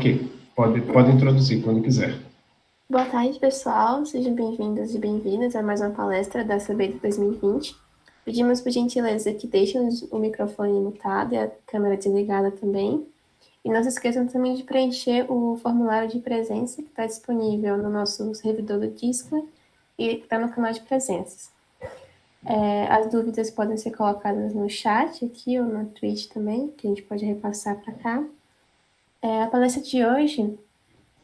Ok, pode introduzir quando quiser. Boa tarde, pessoal. Sejam bem-vindos e bem-vindas a mais uma palestra da CB de 2020. Pedimos, por gentileza, que deixem o microfone mutado e a câmera desligada também. E não se esqueçam também de preencher o formulário de presença que está disponível no nosso servidor do Discord e está no canal de presenças. As dúvidas podem ser colocadas no chat aqui ou no Twitch também, que a gente pode repassar para cá. A palestra de hoje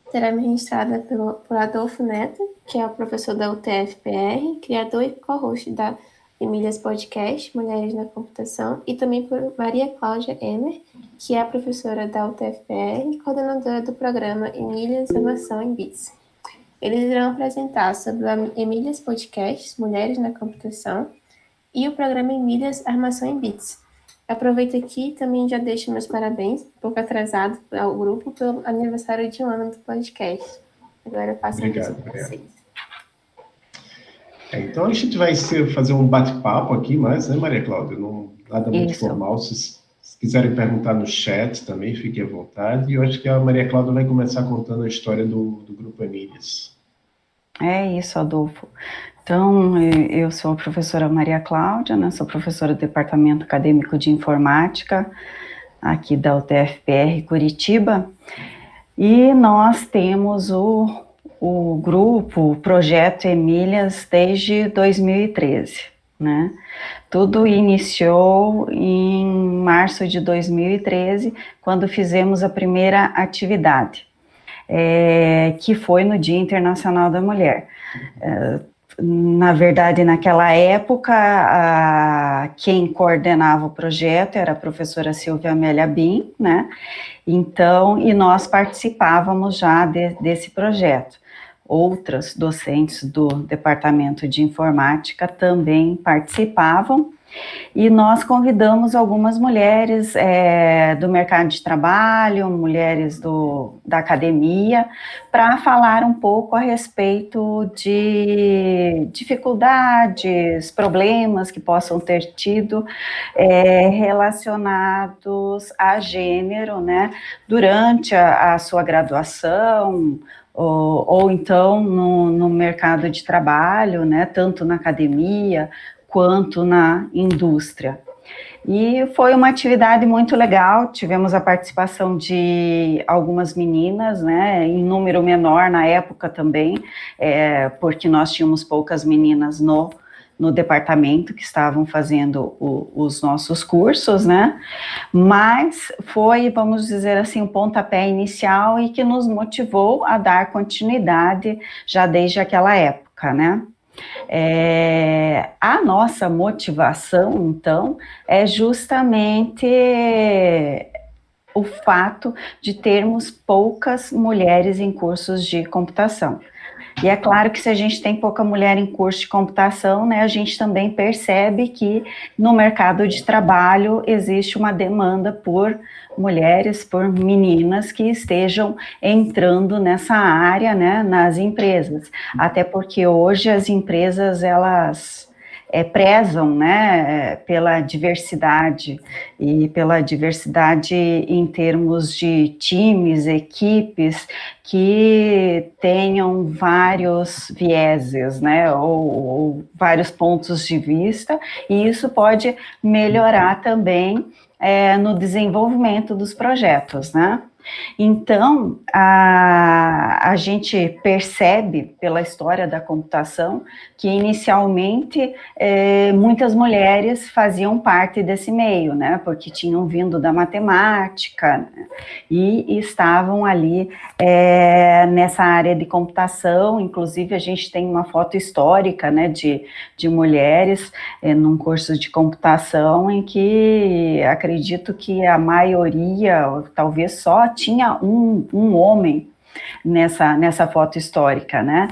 será ministrada por Adolfo Neto, que é o professor da UTF-PR, criador e co-host da Emílias Podcast, Mulheres na Computação, e também por Maria Cláudia Emer, que é a professora da UTF-PR e coordenadora do programa Emílias Armação em Bits. Eles irão apresentar sobre a Emílias Podcast, Mulheres na Computação, e o programa Emílias Armação em Bits. Aproveito aqui e também já deixo meus parabéns, um pouco atrasado, ao grupo pelo aniversário de 1 ano do podcast. Agora eu passo a palavra para vocês. Então a gente vai fazer um bate-papo aqui, mas, né, Maria Cláudia? Nada muito formal. Se quiserem perguntar no chat também, fiquem à vontade. E eu acho que a Maria Cláudia vai começar contando a história do Grupo Emílias. É isso, Adolfo. Então, eu sou a professora Maria Cláudia, né, sou professora do Departamento Acadêmico de Informática, aqui da UTF-PR Curitiba, e nós temos o grupo, o projeto Emílias desde 2013, né? Tudo iniciou em março de 2013, quando fizemos a primeira atividade, que foi no Dia Internacional da Mulher. Na verdade, naquela época, quem coordenava o projeto era a professora Silvia Amélia Bin, né? Então, e nós participávamos já desse projeto. Outras docentes do Departamento de Informática também participavam, e nós convidamos algumas mulheres do mercado de trabalho, mulheres da academia, para falar um pouco a respeito de dificuldades, problemas que possam ter tido relacionados a gênero, né, durante a sua graduação, ou então no mercado de trabalho, né, tanto na academia quanto na indústria. E foi uma atividade muito legal, tivemos a participação de algumas meninas, né, em número menor na época também, porque nós tínhamos poucas meninas no departamento que estavam fazendo os nossos cursos, né, mas foi, vamos dizer assim, um pontapé inicial e que nos motivou a dar continuidade já desde aquela época, né. A nossa motivação, então, é justamente o fato de termos poucas mulheres em cursos de computação. E é claro que se a gente tem pouca mulher em curso de computação, né, a gente também percebe que no mercado de trabalho existe uma demanda por mulheres, por meninas que estejam entrando nessa área, né, nas empresas. Até porque hoje as empresas, elas prezam, né, pela diversidade, e pela diversidade em termos de times, equipes, que tenham vários vieses, né, ou vários pontos de vista, e isso pode melhorar também no desenvolvimento dos projetos, né. Então, a gente percebe pela história da computação que inicialmente muitas mulheres faziam parte desse meio, né, porque tinham vindo da matemática, né, e estavam ali nessa área de computação. Inclusive a gente tem uma foto histórica, né, de mulheres num curso de computação em que acredito que a maioria, talvez só, tinha um homem nessa foto histórica, né?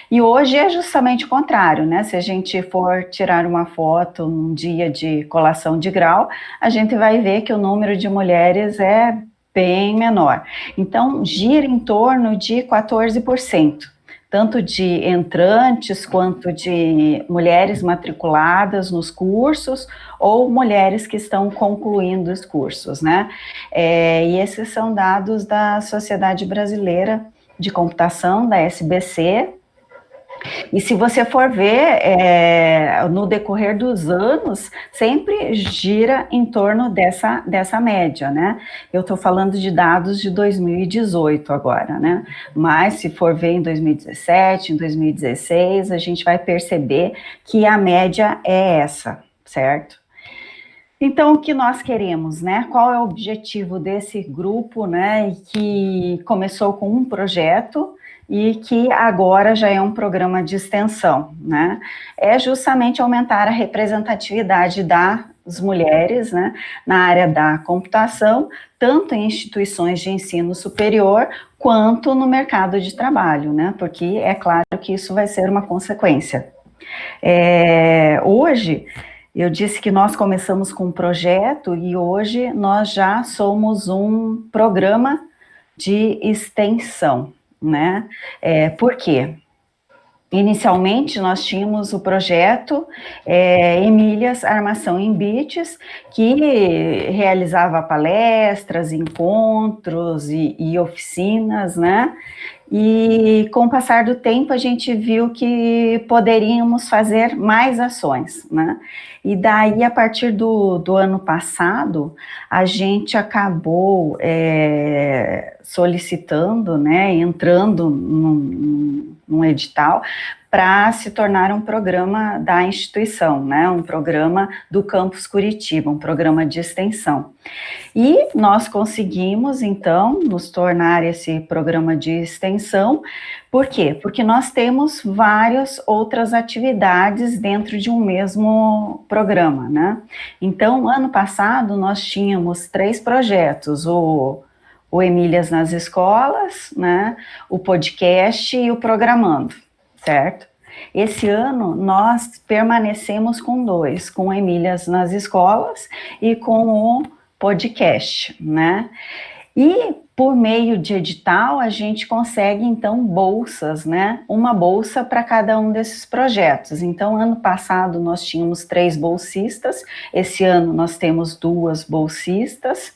E hoje é justamente o contrário, né? Se a gente for tirar uma foto num dia de colação de grau, a gente vai ver que o número de mulheres é bem menor. Então, gira em torno de 14%. tanto de entrantes quanto de mulheres matriculadas nos cursos ou mulheres que estão concluindo os cursos, né? E esses são dados da Sociedade Brasileira de Computação, da SBC. E se você for ver, no decorrer dos anos, sempre gira em torno dessa média, né? Eu estou falando de dados de 2018 agora, né? Mas se for ver em 2017, em 2016, a gente vai perceber que a média é essa, certo? Então, o que nós queremos, né? Qual é o objetivo desse grupo, né? Que começou com um projeto e que agora já é um programa de extensão, né? É justamente aumentar a representatividade das mulheres, né? Na área da computação, tanto em instituições de ensino superior, quanto no mercado de trabalho, né? Porque é claro que isso vai ser uma consequência. Hoje, eu disse que nós começamos com um projeto e hoje nós já somos um programa de extensão, né? Por quê? Inicialmente, nós tínhamos o projeto Emílias Armação em Bits, que realizava palestras, encontros e oficinas, né? E com o passar do tempo, a gente viu que poderíamos fazer mais ações, né? E daí, a partir do ano passado, a gente acabou solicitando, né, entrando num edital para se tornar um programa da instituição, né, um programa do Campus Curitiba, um programa de extensão. E nós conseguimos, então, nos tornar esse programa de extensão. Por quê? Porque nós temos várias outras atividades dentro de um mesmo programa, né? Então, ano passado, nós tínhamos 3 projetos, o Emílias nas Escolas, né, o podcast e o Programando, certo? Esse ano, nós permanecemos com 2, com Emílias nas Escolas e com o podcast, né? E por meio de edital, a gente consegue, então, bolsas, né? Uma bolsa para cada um desses projetos. Então, ano passado, nós tínhamos 3 bolsistas, esse ano nós temos 2 bolsistas,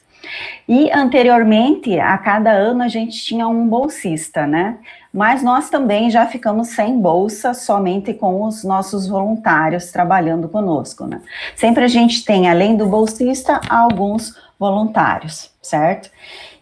e anteriormente, a cada ano, a gente tinha um bolsista, né? Mas nós também já ficamos sem bolsa, somente com os nossos voluntários trabalhando conosco, né? Sempre a gente tem, além do bolsista, alguns voluntários, certo?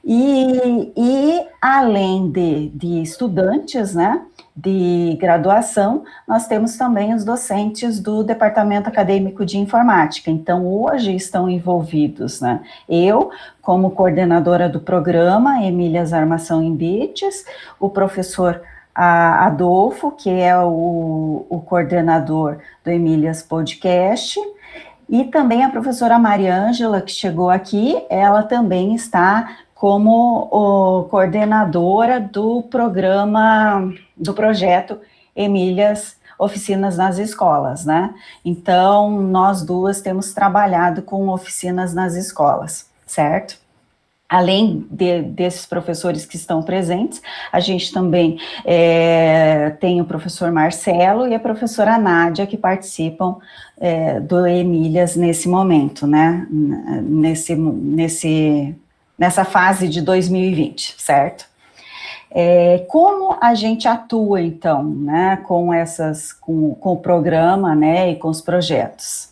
E além de estudantes, né, de graduação, nós temos também os docentes do Departamento Acadêmico de Informática. Então, hoje estão envolvidos, né, eu, como coordenadora do programa Emílias Armação em Bits, o professor Adolfo, que é o coordenador do Emílias Podcast, e também a professora Mariângela, que chegou aqui, ela também está como coordenadora do programa, do projeto Emílias Oficinas nas Escolas, né? Então, nós duas temos trabalhado com oficinas nas escolas, certo? Além desses professores que estão presentes, a gente também tem o professor Marcelo e a professora Nádia, que participam do Emílias nesse momento, né? Nessa fase de 2020, certo? Como a gente atua, então, né, com o programa, né, e com os projetos?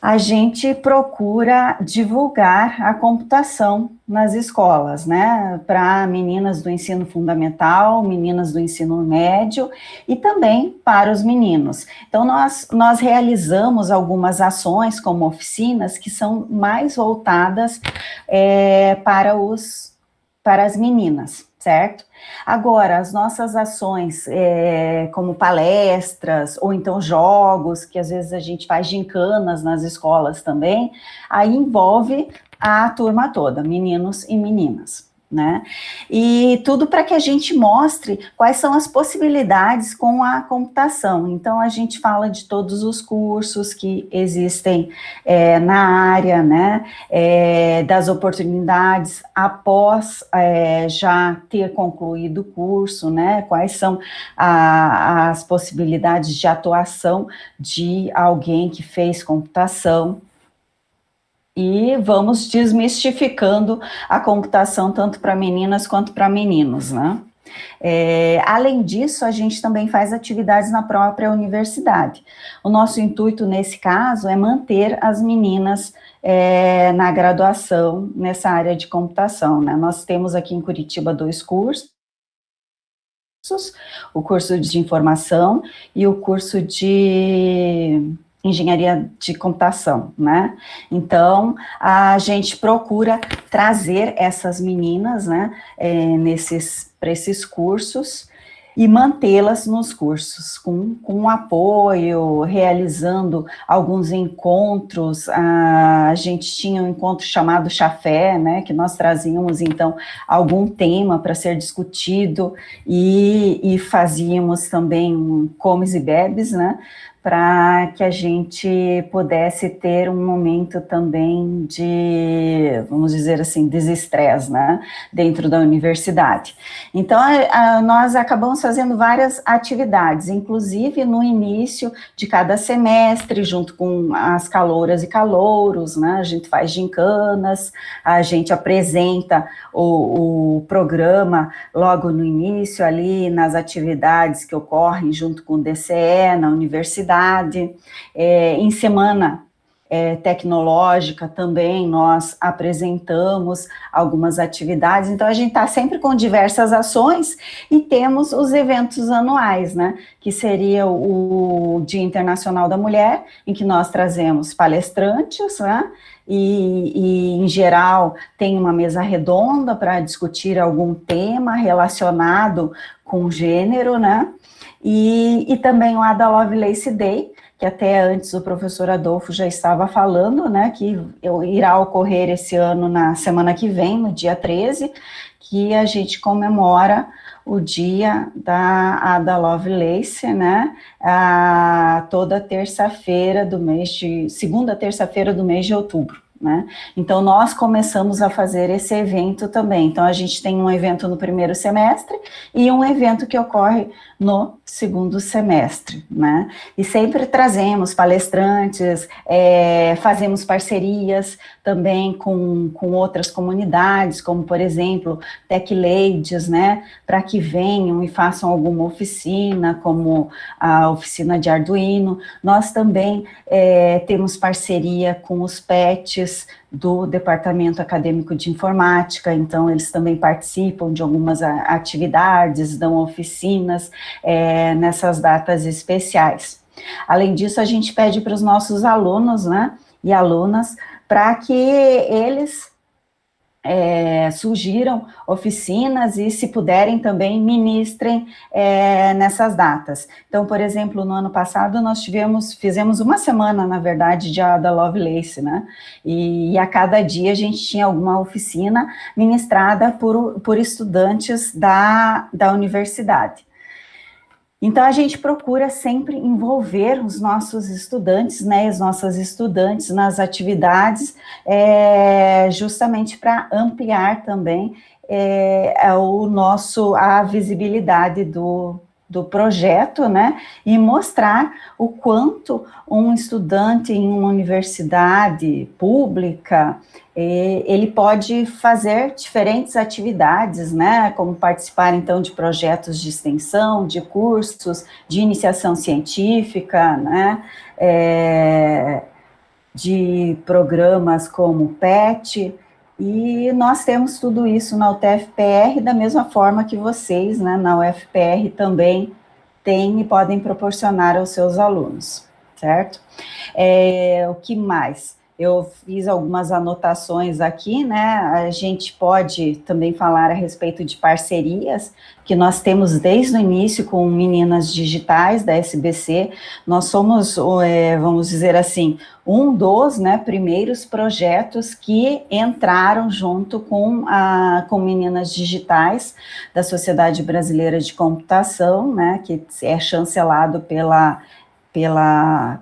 A gente procura divulgar a computação nas escolas, né, para meninas do ensino fundamental, meninas do ensino médio e também para os meninos. Então, nós realizamos algumas ações como oficinas que são mais voltadas para as meninas, certo? Agora, as nossas ações, como palestras, ou então jogos, que às vezes a gente faz gincanas nas escolas também, aí envolve a turma toda, meninos e meninas, né? E tudo para que a gente mostre quais são as possibilidades com a computação. Então, a gente fala de todos os cursos que existem na área, né? Das oportunidades após já ter concluído o curso, né? Quais são as possibilidades de atuação de alguém que fez computação. E vamos desmistificando a computação tanto para meninas quanto para meninos, né? Além disso, a gente também faz atividades na própria universidade. O nosso intuito, nesse caso, é manter as meninas na graduação, nessa área de computação, né? Nós temos aqui em Curitiba 2 cursos, o curso de informação e o curso de engenharia de computação, né? Então, a gente procura trazer essas meninas, né, para esses cursos e mantê-las nos cursos, com apoio, realizando alguns encontros. A gente tinha um encontro chamado Chafé, né, que nós trazíamos, então, algum tema para ser discutido e fazíamos também comes e bebes, né, para que a gente pudesse ter um momento também de, vamos dizer assim, desestresse, né, dentro da universidade. Então, nós acabamos fazendo várias atividades, inclusive no início de cada semestre, junto com as calouras e calouros, né, a gente faz gincanas, a gente apresenta o programa logo no início, ali nas atividades que ocorrem junto com o DCE, na universidade. Em semana tecnológica também nós apresentamos algumas atividades, então a gente está sempre com diversas ações e temos os eventos anuais, né, que seria o Dia Internacional da Mulher, em que nós trazemos palestrantes, né, e em geral tem uma mesa redonda para discutir algum tema relacionado com gênero, né, e também o Ada Lovelace Day, que até antes o professor Adolfo já estava falando, né, que irá ocorrer esse ano na semana que vem, no dia 13, que a gente comemora o dia da Ada Lovelace, né, toda terça-feira do mês de, segunda terça-feira do mês de outubro. Né? Então, nós começamos a fazer esse evento também. Então, a gente tem um evento no primeiro semestre e um evento que ocorre no segundo semestre, né? E sempre trazemos palestrantes, fazemos parcerias também com outras comunidades, como, por exemplo, Tech Ladies, né? Para que venham e façam alguma oficina, como a oficina de Arduino. Nós também temos parceria com os PETs do Departamento Acadêmico de Informática, então eles também participam de algumas atividades, dão oficinas nessas datas especiais. Além disso, a gente pede para os nossos alunos, né, e alunas, para que eles sugiram oficinas e, se puderem, também ministrem nessas datas. Então, por exemplo, no ano passado nós fizemos uma semana, na verdade, de Ada Lovelace, né? E a cada dia a gente tinha alguma oficina ministrada por estudantes da universidade. Então, a gente procura sempre envolver os nossos estudantes, né, as nossas estudantes nas atividades, justamente para ampliar também a visibilidade do projeto, né, e mostrar o quanto um estudante em uma universidade pública, ele pode fazer diferentes atividades, né, como participar, então, de projetos de extensão, de cursos, de iniciação científica, né, de programas como o PET, e nós temos tudo isso na UTFPR, da mesma forma que vocês, né, na UFPR também têm e podem proporcionar aos seus alunos, certo? O que mais? eu fiz algumas anotações aqui, né? A gente pode também falar a respeito de parcerias que nós temos desde o início com Meninas Digitais da SBC. Nós somos, vamos dizer assim, um dos, né, primeiros projetos que entraram junto com Meninas Digitais da Sociedade Brasileira de Computação, né, que é chancelado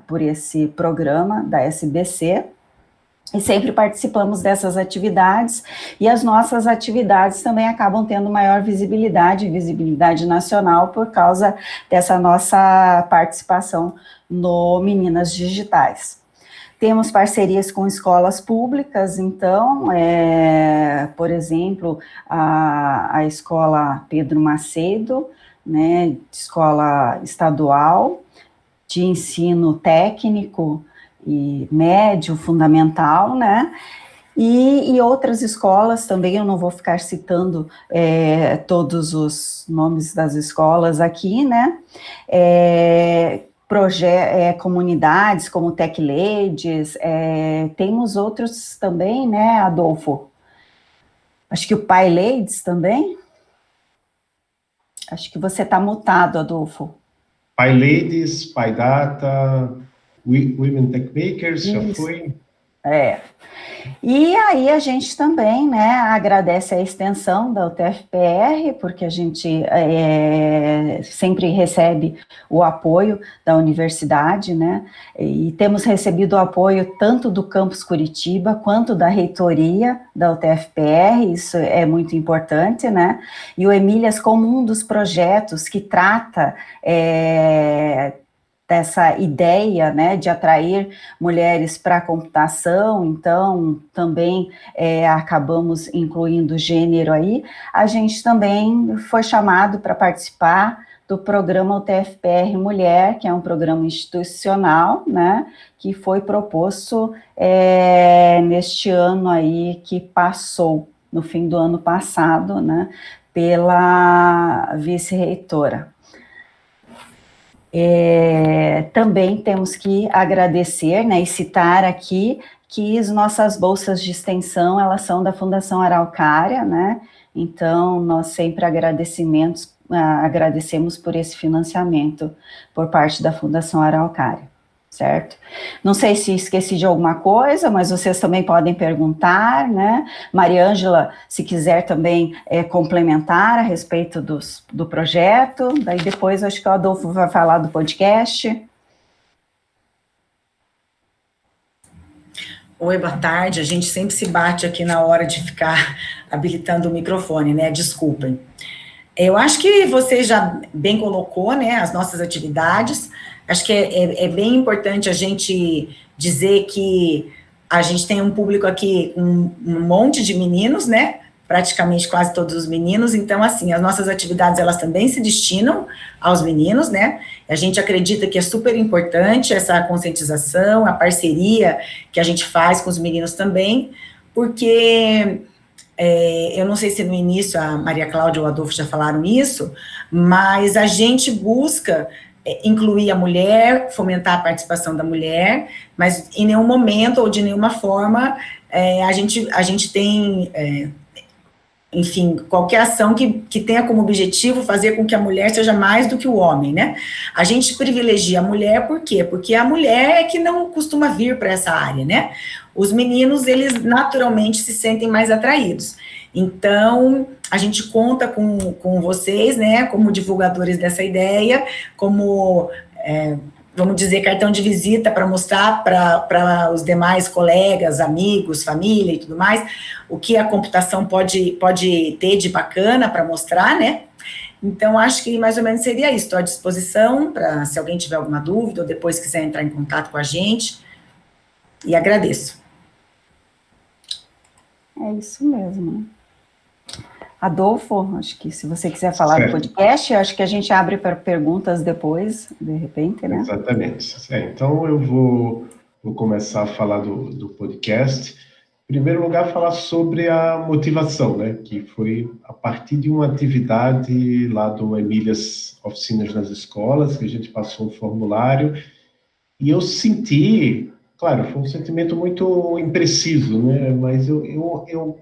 por esse programa da SBC. E sempre participamos dessas atividades, e as nossas atividades também acabam tendo maior visibilidade nacional, por causa dessa nossa participação no Meninas Digitais. Temos parcerias com escolas públicas, então, por exemplo, a escola Pedro Macedo, né, escola estadual de ensino técnico, e médio, fundamental, né, e outras escolas também. Eu não vou ficar citando todos os nomes das escolas aqui, né, comunidades como Tech Ladies, temos outros também, né, Adolfo? Acho que o Pai Ladies também? Acho que você está mutado, Adolfo. Pai Ladies, Pai Data, Women Tech Makers, já foi? E aí a gente também, né, agradece a extensão da UTFPR, porque a gente sempre recebe o apoio da universidade, né, e temos recebido o apoio tanto do Campus Curitiba, quanto da reitoria da UTFPR, isso é muito importante, né, e o Emílias, como um dos projetos que trata dessa ideia, né, de atrair mulheres para a computação, então também acabamos incluindo gênero aí. A gente também foi chamado para participar do programa UTFPR Mulher, que é um programa institucional, né, que foi proposto neste ano aí que passou, no fim do ano passado, né, pela vice-reitora. Também temos que agradecer, né, e citar aqui que as nossas bolsas de extensão, elas são da Fundação Araucária, né, então nós sempre agradecemos por esse financiamento por parte da Fundação Araucária, certo? Não sei se esqueci de alguma coisa, mas vocês também podem perguntar, né? Mariângela, se quiser também complementar a respeito do projeto, daí depois acho que o Adolfo vai falar do podcast. Oi, boa tarde. A gente sempre se bate aqui na hora de ficar habilitando o microfone, né? Desculpem. Eu acho que você já bem colocou, né, as nossas atividades. Acho que é bem importante a gente dizer que a gente tem um público aqui, um monte de meninos, né, praticamente quase todos os meninos. Então, assim, as nossas atividades, elas também se destinam aos meninos, né, a gente acredita que é super importante essa conscientização, a parceria que a gente faz com os meninos também, porque eu não sei se no início a Maria Cláudia ou o Adolfo já falaram isso, mas a gente busca incluir a mulher, fomentar a participação da mulher, mas em nenhum momento ou de nenhuma forma a gente tem, enfim, qualquer ação que tenha como objetivo fazer com que a mulher seja mais do que o homem, né? A gente privilegia a mulher, por quê? Porque a mulher é que não costuma vir para essa área, né? Os meninos, eles naturalmente se sentem mais atraídos. Então, a gente conta com vocês, né, como divulgadores dessa ideia, como, vamos dizer, cartão de visita para mostrar para os demais colegas, amigos, família e tudo mais, o que a computação pode ter de bacana para mostrar, né? Então, acho que mais ou menos seria isso. Estou à disposição para, se alguém tiver alguma dúvida ou depois quiser entrar em contato com a gente, e agradeço. É isso mesmo. Adolfo, acho que se você quiser falar do podcast, acho que a gente abre para perguntas depois, de repente, né? Exatamente. Então, eu vou começar a falar do podcast. Em primeiro lugar, falar sobre a motivação, né? Que foi a partir de uma atividade lá do Emílias Oficinas nas Escolas, que a gente passou um formulário, e eu senti Claro, foi um sentimento muito impreciso, né? Mas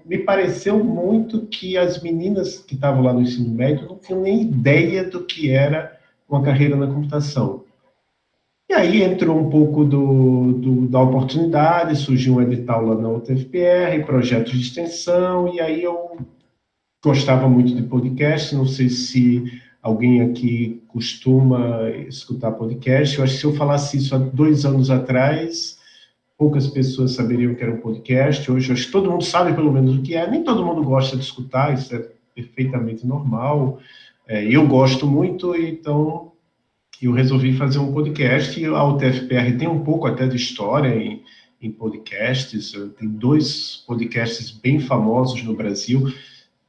me pareceu muito que as meninas que estavam lá no ensino médio não tinham nem ideia do que era uma carreira na computação. E aí entrou um pouco da oportunidade, surgiu um edital lá na UTFPR, projetos de extensão, e aí eu gostava muito de podcast, não sei se alguém aqui costuma escutar podcast, eu acho que se eu falasse isso há 2 anos atrás, poucas pessoas saberiam que era um podcast, hoje acho que todo mundo sabe pelo menos o que é, nem todo mundo gosta de escutar, isso é perfeitamente normal, eu gosto muito, então eu resolvi fazer um podcast, e a UTFPR tem um pouco até de história em podcasts, tem 2 podcasts bem famosos no Brasil,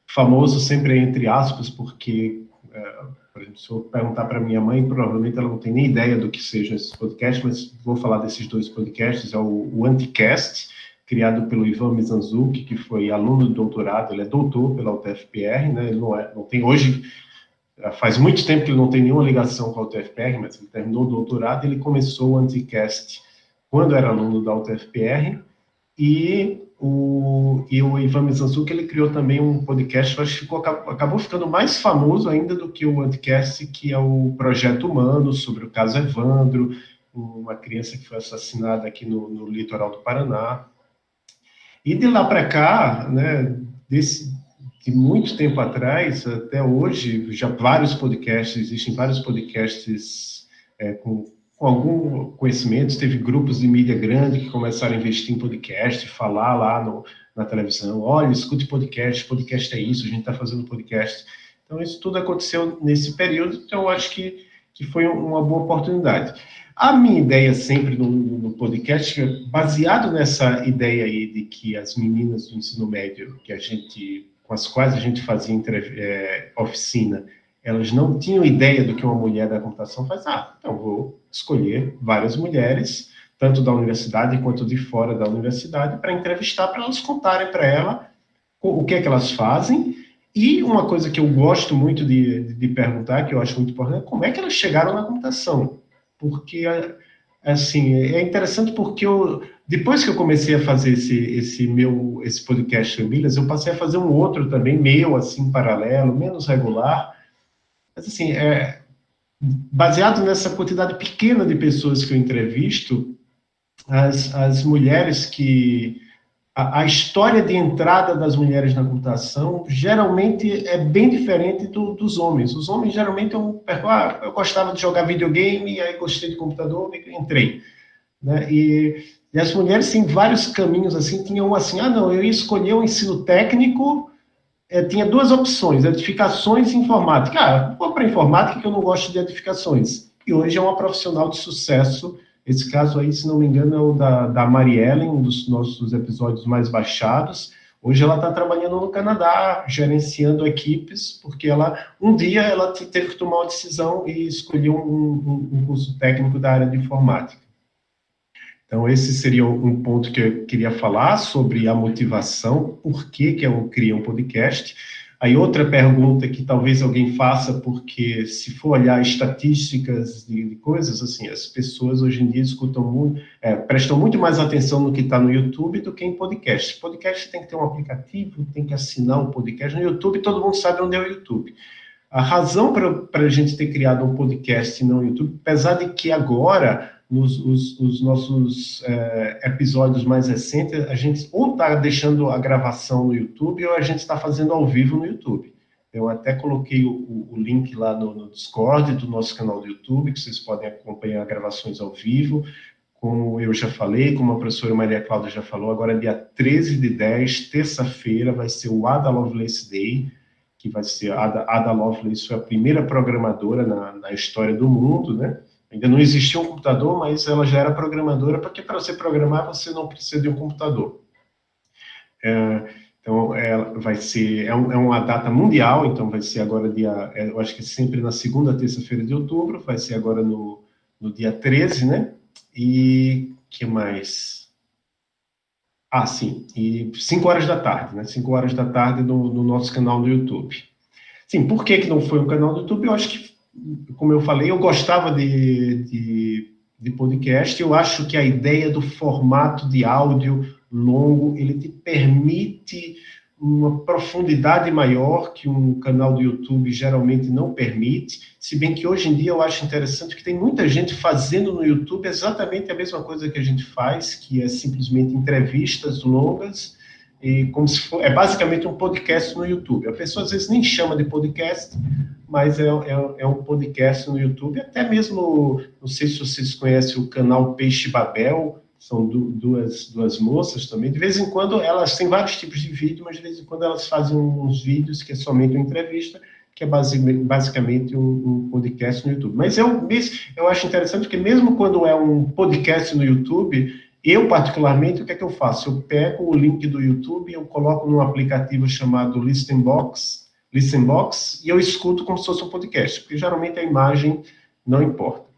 famoso sempre entre aspas, porque, por exemplo, se eu perguntar para minha mãe, provavelmente ela não tem nem ideia do que sejam esses podcasts, mas vou falar desses 2 podcasts, é o Anticast, criado pelo Ivan Mizanzuki, que foi aluno do doutorado, ele é doutor pela UTFPR, né, ele não tem hoje, faz muito tempo que ele não tem nenhuma ligação com a UTFPR, mas ele terminou o doutorado, ele começou o Anticast quando era aluno da UTFPR, e o Ivan Mizanzuki, ele criou também um podcast, eu acho que acabou ficando mais famoso ainda do que o Anticast, que é o Projeto Humano, sobre o caso Evandro, uma criança que foi assassinada aqui no litoral do Paraná. E de lá para cá, né, de muito tempo atrás, até hoje, já vários podcasts, existem vários podcasts com algum conhecimento, teve grupos de mídia grande que começaram a investir em podcast, falar lá na televisão, olha, escute podcast é isso, a gente está fazendo podcast. Então, isso tudo aconteceu nesse período, então eu acho que foi uma boa oportunidade. A minha ideia sempre no podcast, baseado nessa ideia aí de que as meninas do ensino médio, com as quais a gente fazia oficina, elas não tinham ideia do que uma mulher da computação faz. Então vou escolher várias mulheres, tanto da universidade quanto de fora da universidade, para entrevistar, para elas contarem para ela o que é que elas fazem. E uma coisa que eu gosto muito de perguntar, que eu acho muito importante, é como é que elas chegaram na computação. Porque, assim, é interessante porque depois que eu comecei a fazer esse podcast Famílias, eu passei a fazer um outro também, meu, assim, paralelo, menos regular. Mas, assim, baseado nessa quantidade pequena de pessoas que eu entrevisto, as mulheres que... A história de entrada das mulheres na computação geralmente é bem diferente dos homens. Os homens geralmente eu gostava de jogar videogame, aí gostei de computador, entrei. Né? E as mulheres têm vários caminhos, assim, tinham assim, não, eu ia escolher o ensino técnico, tinha 2 opções, edificações e informática. Vou para informática que eu não gosto de edificações. E hoje é uma profissional de sucesso. Esse caso aí, se não me engano, é o da Mariellen, um dos nossos episódios mais baixados. Hoje ela está trabalhando no Canadá, gerenciando equipes, porque um dia ela teve que tomar uma decisão e escolheu um curso técnico da área de informática. Então, esse seria um ponto que eu queria falar sobre a motivação, por que eu criei um podcast. Aí outra pergunta que talvez alguém faça, porque se for olhar estatísticas de coisas, assim, as pessoas hoje em dia prestam muito mais atenção no que está no YouTube do que em podcast. Podcast tem que ter um aplicativo, tem que assinar um podcast. No YouTube, todo mundo sabe onde é o YouTube. A razão para a gente ter criado um podcast e não o YouTube, apesar de que agora, nos nossos episódios mais recentes, a gente ou está deixando a gravação no YouTube ou a gente está fazendo ao vivo no YouTube. Eu até coloquei o link lá no Discord do nosso canal do YouTube, que vocês podem acompanhar gravações ao vivo. Como eu já falei, como a professora Maria Cláudia já falou, agora dia 13/10, terça-feira, vai ser o Ada Lovelace Day, que vai ser Ada Lovelace, foi a primeira programadora na história do mundo, né? Ainda não existia um computador, mas ela já era programadora, porque para você programar, você não precisa de um computador. Então, vai ser, é uma data mundial, então vai ser agora eu acho que é sempre na segunda terça-feira de outubro, vai ser agora no dia 13, né? E que mais? Sim, e 5 horas da tarde, né? 5 horas da tarde no nosso canal no YouTube. Sim, por que não foi um canal do YouTube? Eu acho que, como eu falei, eu gostava de de podcast. Eu acho que a ideia do formato de áudio longo, ele te permite uma profundidade maior que um canal do YouTube geralmente não permite, se bem que hoje em dia eu acho interessante que tem muita gente fazendo no YouTube exatamente a mesma coisa que a gente faz, que é simplesmente entrevistas longas, e como se for, é basicamente um podcast no YouTube. A pessoa às vezes nem chama de podcast, mas é um podcast no YouTube, até mesmo, não sei se vocês conhecem o canal Peixe Babel, são duas moças também. De vez em quando, elas têm vários tipos de vídeo, mas de vez em quando elas fazem uns vídeos que é somente uma entrevista, que é basicamente um podcast no YouTube. Mas eu acho interessante que mesmo quando é um podcast no YouTube, eu, particularmente, o que é que eu faço? Eu pego o link do YouTube e eu coloco num aplicativo chamado Listenbox, e eu escuto como se fosse um podcast, porque geralmente a imagem não importa.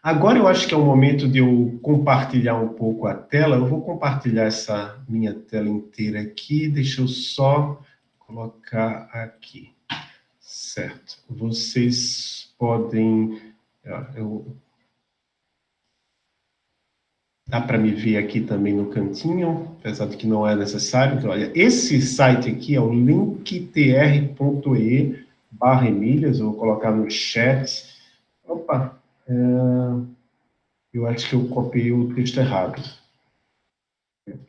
Agora eu acho que é o momento de eu compartilhar um pouco a tela. Eu vou compartilhar essa minha tela inteira aqui. Deixa eu só colocar aqui. Certo. Vocês podem... Dá para me ver aqui também no cantinho, apesar de que não é necessário. Então, olha, esse site aqui é o linktr.ee/Emílias. Eu vou colocar no chat. Opa! Eu acho que eu copiei o texto errado.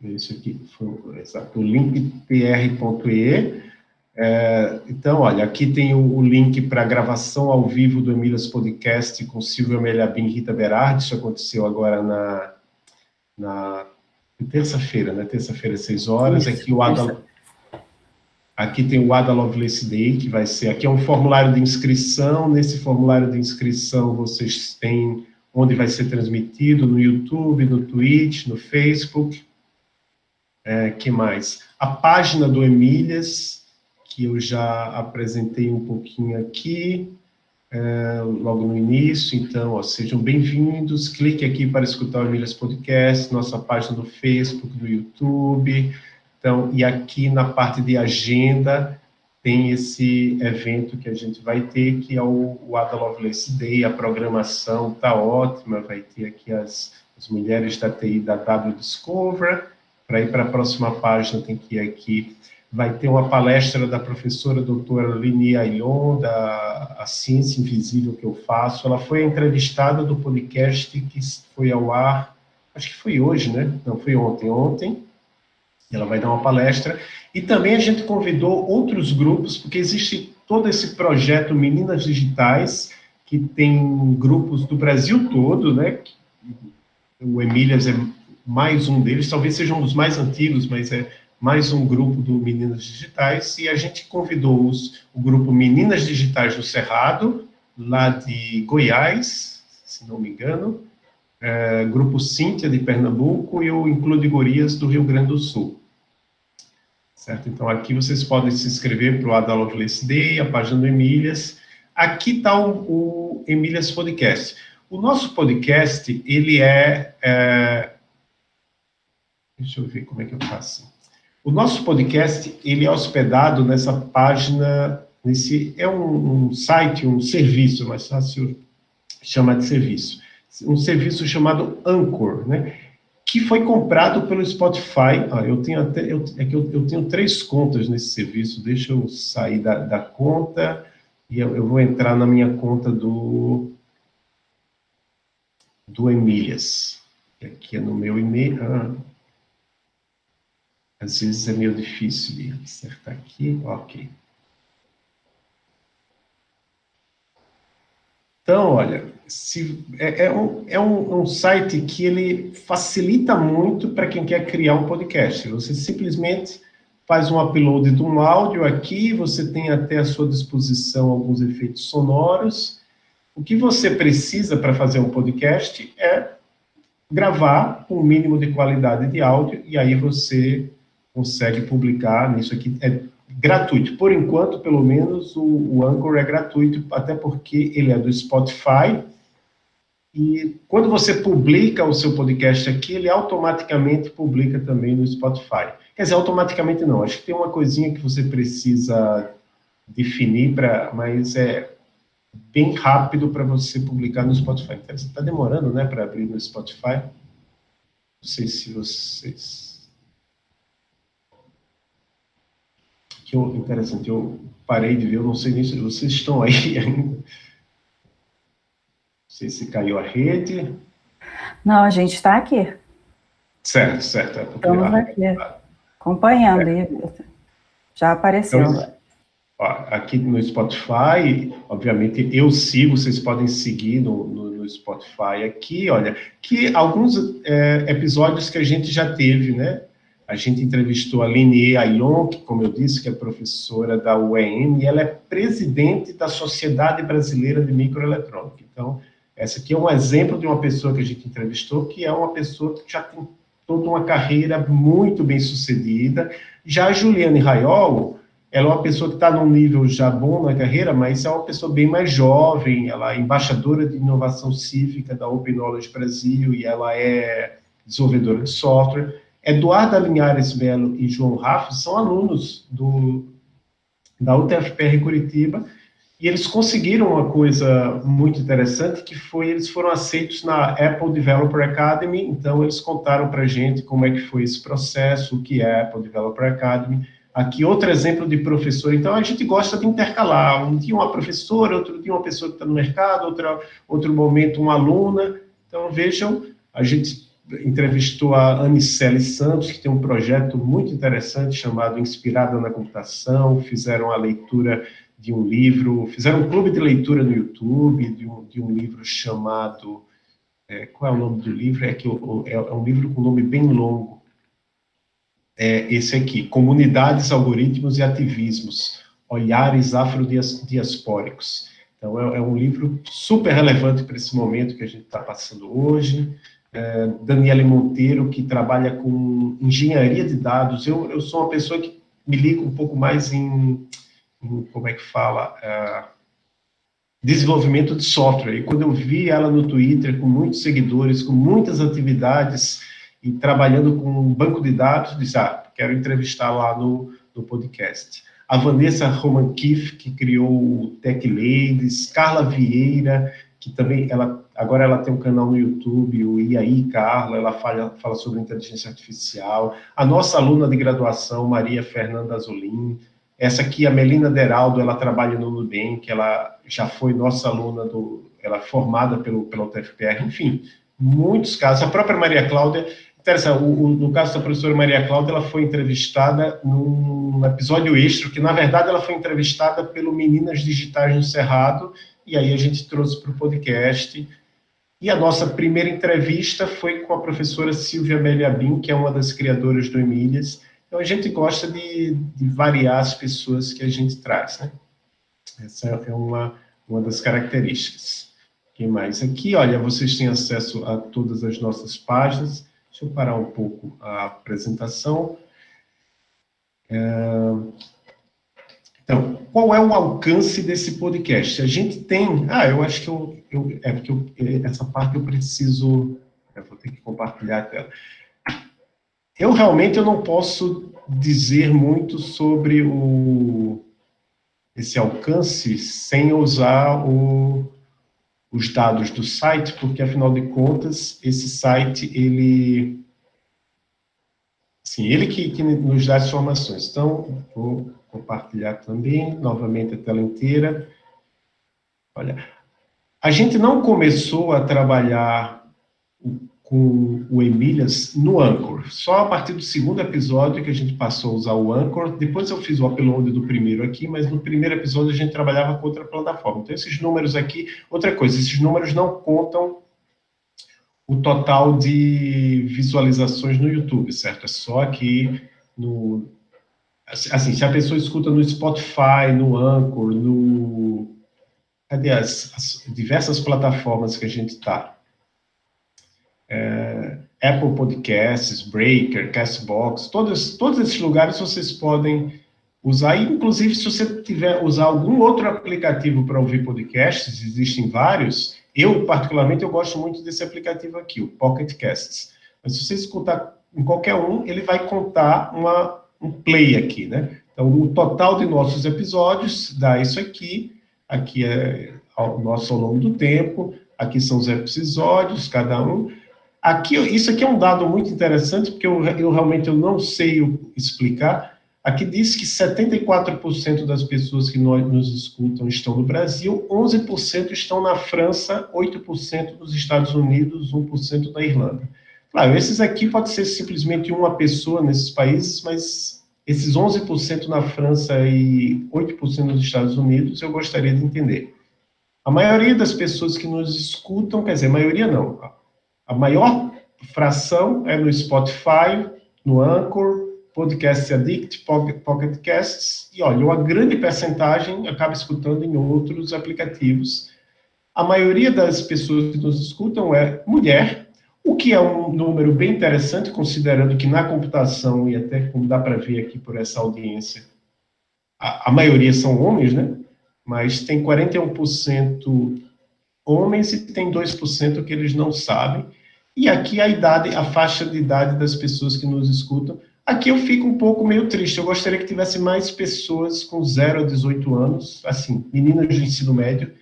Isso aqui foi exato, o linktr.ee. Então, olha, aqui tem o link para a gravação ao vivo do Emílias Podcast com Silvia Melhabim e Rita Berardi. Isso aconteceu agora na terça-feira, né? Terça-feira, 6 horas. Isso, Aqui tem o Ada Lovelace Day, que vai ser... Aqui é um formulário de inscrição. Nesse formulário de inscrição, vocês têm onde vai ser transmitido, no YouTube, no Twitch, no Facebook. Que mais? A página do Emílias, que eu já apresentei um pouquinho aqui, logo no início. Então, ó, sejam bem-vindos. Clique aqui para escutar o Emílias Podcast, nossa página do Facebook, do YouTube. Então, e aqui na parte de agenda, tem esse evento que a gente vai ter, que é o Ada Lovelace Day. A programação está ótima, vai ter aqui as mulheres da TI da W Discover. Para ir para a próxima página, tem que ir aqui. Vai ter uma palestra da professora doutora Lini Ailon, da A Ciência Invisível que eu faço. Ela foi entrevistada do podcast que foi ao ar, acho que foi hoje, né? Não, foi ontem. Ela vai dar uma palestra. E também a gente convidou outros grupos, porque existe todo esse projeto Meninas Digitais, que tem grupos do Brasil todo, né? O Emílias é mais um deles, talvez seja um dos mais antigos, mas é mais um grupo do Meninas Digitais, e a gente convidou o grupo Meninas Digitais do Cerrado, lá de Goiás, se não me engano, grupo Cíntia de Pernambuco e o Include Gurias do Rio Grande do Sul. Certo? Então, aqui vocês podem se inscrever para o Ada Lovelace Day, a página do Emílias. Aqui está o Emílias Podcast. O nosso podcast, ele deixa eu ver como é que eu faço. O nosso podcast, ele é hospedado nessa página, é um site, um serviço, é mais fácil chamar de serviço. Um serviço chamado Anchor, né? Que foi comprado pelo Spotify. Eu tenho 3 contas nesse serviço. Deixa eu sair da conta e eu vou entrar na minha conta do Emílias. Aqui é no meu e-mail. Às vezes é meio difícil de acertar aqui. Ok. Então, olha, é um site que ele facilita muito para quem quer criar um podcast. Você simplesmente faz um upload de um áudio aqui, você tem até à sua disposição alguns efeitos sonoros. O que você precisa para fazer um podcast é gravar com o mínimo de qualidade de áudio, e aí você consegue publicar nisso aqui. É gratuito. Por enquanto, pelo menos, o Anchor é gratuito, até porque ele é do Spotify. E quando você publica o seu podcast aqui, ele automaticamente publica também no Spotify. Quer dizer, automaticamente não. Acho que tem uma coisinha que você precisa definir, mas bem rápido para você publicar no Spotify. Então, está demorando, né, para abrir no Spotify. Não sei se vocês... Que interessante, eu parei de ver, eu não sei nem se vocês estão aí ainda. Não sei se caiu a rede. Não, a gente está aqui. Certo. Estamos aqui, acompanhando. Já apareceu. Então, aqui no Spotify, obviamente, eu sigo, vocês podem seguir no Spotify aqui, olha, que alguns episódios que a gente já teve, né? A gente entrevistou a Lenier Ailon, que, como eu disse, que é professora da UEM, e ela é presidente da Sociedade Brasileira de Microeletrônica. Então, essa aqui é um exemplo de uma pessoa que a gente entrevistou, que é uma pessoa que já tem toda uma carreira muito bem sucedida. Já a Juliane Raiol, ela é uma pessoa que está num nível já bom na carreira, mas é uma pessoa bem mais jovem, ela é embaixadora de inovação cívica da Open Knowledge Brasil, e ela é desenvolvedora de software. Eduarda Linhares Melo e João Rafa são alunos da UTFPR Curitiba, e eles conseguiram uma coisa muito interessante, que foi, eles foram aceitos na Apple Developer Academy, então eles contaram para a gente como é que foi esse processo, o que é a Apple Developer Academy. Aqui outro exemplo de professor, então a gente gosta de intercalar, um dia uma professora, outro dia uma pessoa que está no mercado, outro momento uma aluna. Então vejam, a gente entrevistou a Anicele Santos, que tem um projeto muito interessante chamado Inspirada na Computação, fizeram a leitura de um livro, fizeram um clube de leitura no YouTube, de um livro chamado, qual é o nome do livro? É um livro com nome bem longo, esse aqui, Comunidades, Algoritmos e Ativismos, Olhares Afrodiaspóricos. Então, é um livro super relevante para esse momento que a gente está passando hoje. Daniele Monteiro, que trabalha com engenharia de dados. Eu sou uma pessoa que me liga um pouco mais em como é que fala, desenvolvimento de software. E quando eu vi ela no Twitter, com muitos seguidores, com muitas atividades, e trabalhando com um banco de dados, disse, quero entrevistar lá no podcast. A Vanessa Romankiff, que criou o Tech Ladies, Carla Vieira, que também, agora ela tem um canal no YouTube, o E aí, Carla, ela fala sobre inteligência artificial. A nossa aluna de graduação, Maria Fernanda Azolim. Essa aqui, a Melina Deraldo, ela trabalha no Nubank, ela já foi nossa aluna, ela é formada pela UTFPR, enfim, muitos casos. A própria Maria Cláudia, interessante, no caso da professora Maria Cláudia, ela foi entrevistada num episódio extra, que na verdade ela foi entrevistada pelo Meninas Digitais no Cerrado, e aí a gente trouxe para o podcast. E a nossa primeira entrevista foi com a professora Silvia Meliabim, que é uma das criadoras do Emílias. Então, a gente gosta de variar as pessoas que a gente traz, né? Essa é uma das características. O que mais? Aqui, olha, vocês têm acesso a todas as nossas páginas. Deixa eu parar um pouco a apresentação. Então, qual é o alcance desse podcast? A gente tem... eu acho que essa parte eu preciso... Eu vou ter que compartilhar a tela. Eu realmente não posso dizer muito sobre esse alcance sem usar os dados do site, porque, afinal de contas, esse site, ele que nos dá as informações. Então, vou compartilhar também, novamente, a tela inteira. Olha, a gente não começou a trabalhar com o Emílias no Anchor. Só a partir do segundo episódio que a gente passou a usar o Anchor. Depois eu fiz o upload do primeiro aqui, mas no primeiro episódio a gente trabalhava com outra plataforma. Então, esses números aqui... Outra coisa, esses números não contam o total de visualizações no YouTube, certo? É só aqui no... Assim, se a pessoa escuta no Spotify, no Anchor, Cadê as diversas plataformas que a gente está? Apple Podcasts, Breaker, Castbox, todos esses lugares vocês podem usar, e inclusive se você usar algum outro aplicativo para ouvir podcasts, existem vários, particularmente eu gosto muito desse aplicativo aqui, o Pocket Casts, mas se você escutar em qualquer um, ele vai contar um play aqui, né? Então o total de nossos episódios dá isso aqui é ao longo do tempo. Aqui são os episódios, cada um. Isso aqui é um dado muito interessante, porque eu realmente não sei explicar. Aqui diz que 74% das pessoas que nos escutam estão no Brasil, 11% estão na França, 8% nos Estados Unidos, 1% na Irlanda. Claro, esses aqui pode ser simplesmente uma pessoa nesses países, mas esses 11% na França e 8% nos Estados Unidos, eu gostaria de entender. A maioria das pessoas que nos escutam, quer dizer, a maioria não, a maior fração é no Spotify, no Anchor, Podcast Addict, Pocket Casts, e olha, uma grande percentagem acaba escutando em outros aplicativos. A maioria das pessoas que nos escutam é mulher, o que é um número bem interessante, considerando que na computação, e até como dá para ver aqui por essa audiência, a maioria são homens, né? Mas tem 41% homens e tem 2% que eles não sabem. E aqui a faixa de idade das pessoas que nos escutam. Aqui eu fico um pouco meio triste. Eu gostaria que tivesse mais pessoas com 0 a 18 anos, assim, meninas do ensino médio,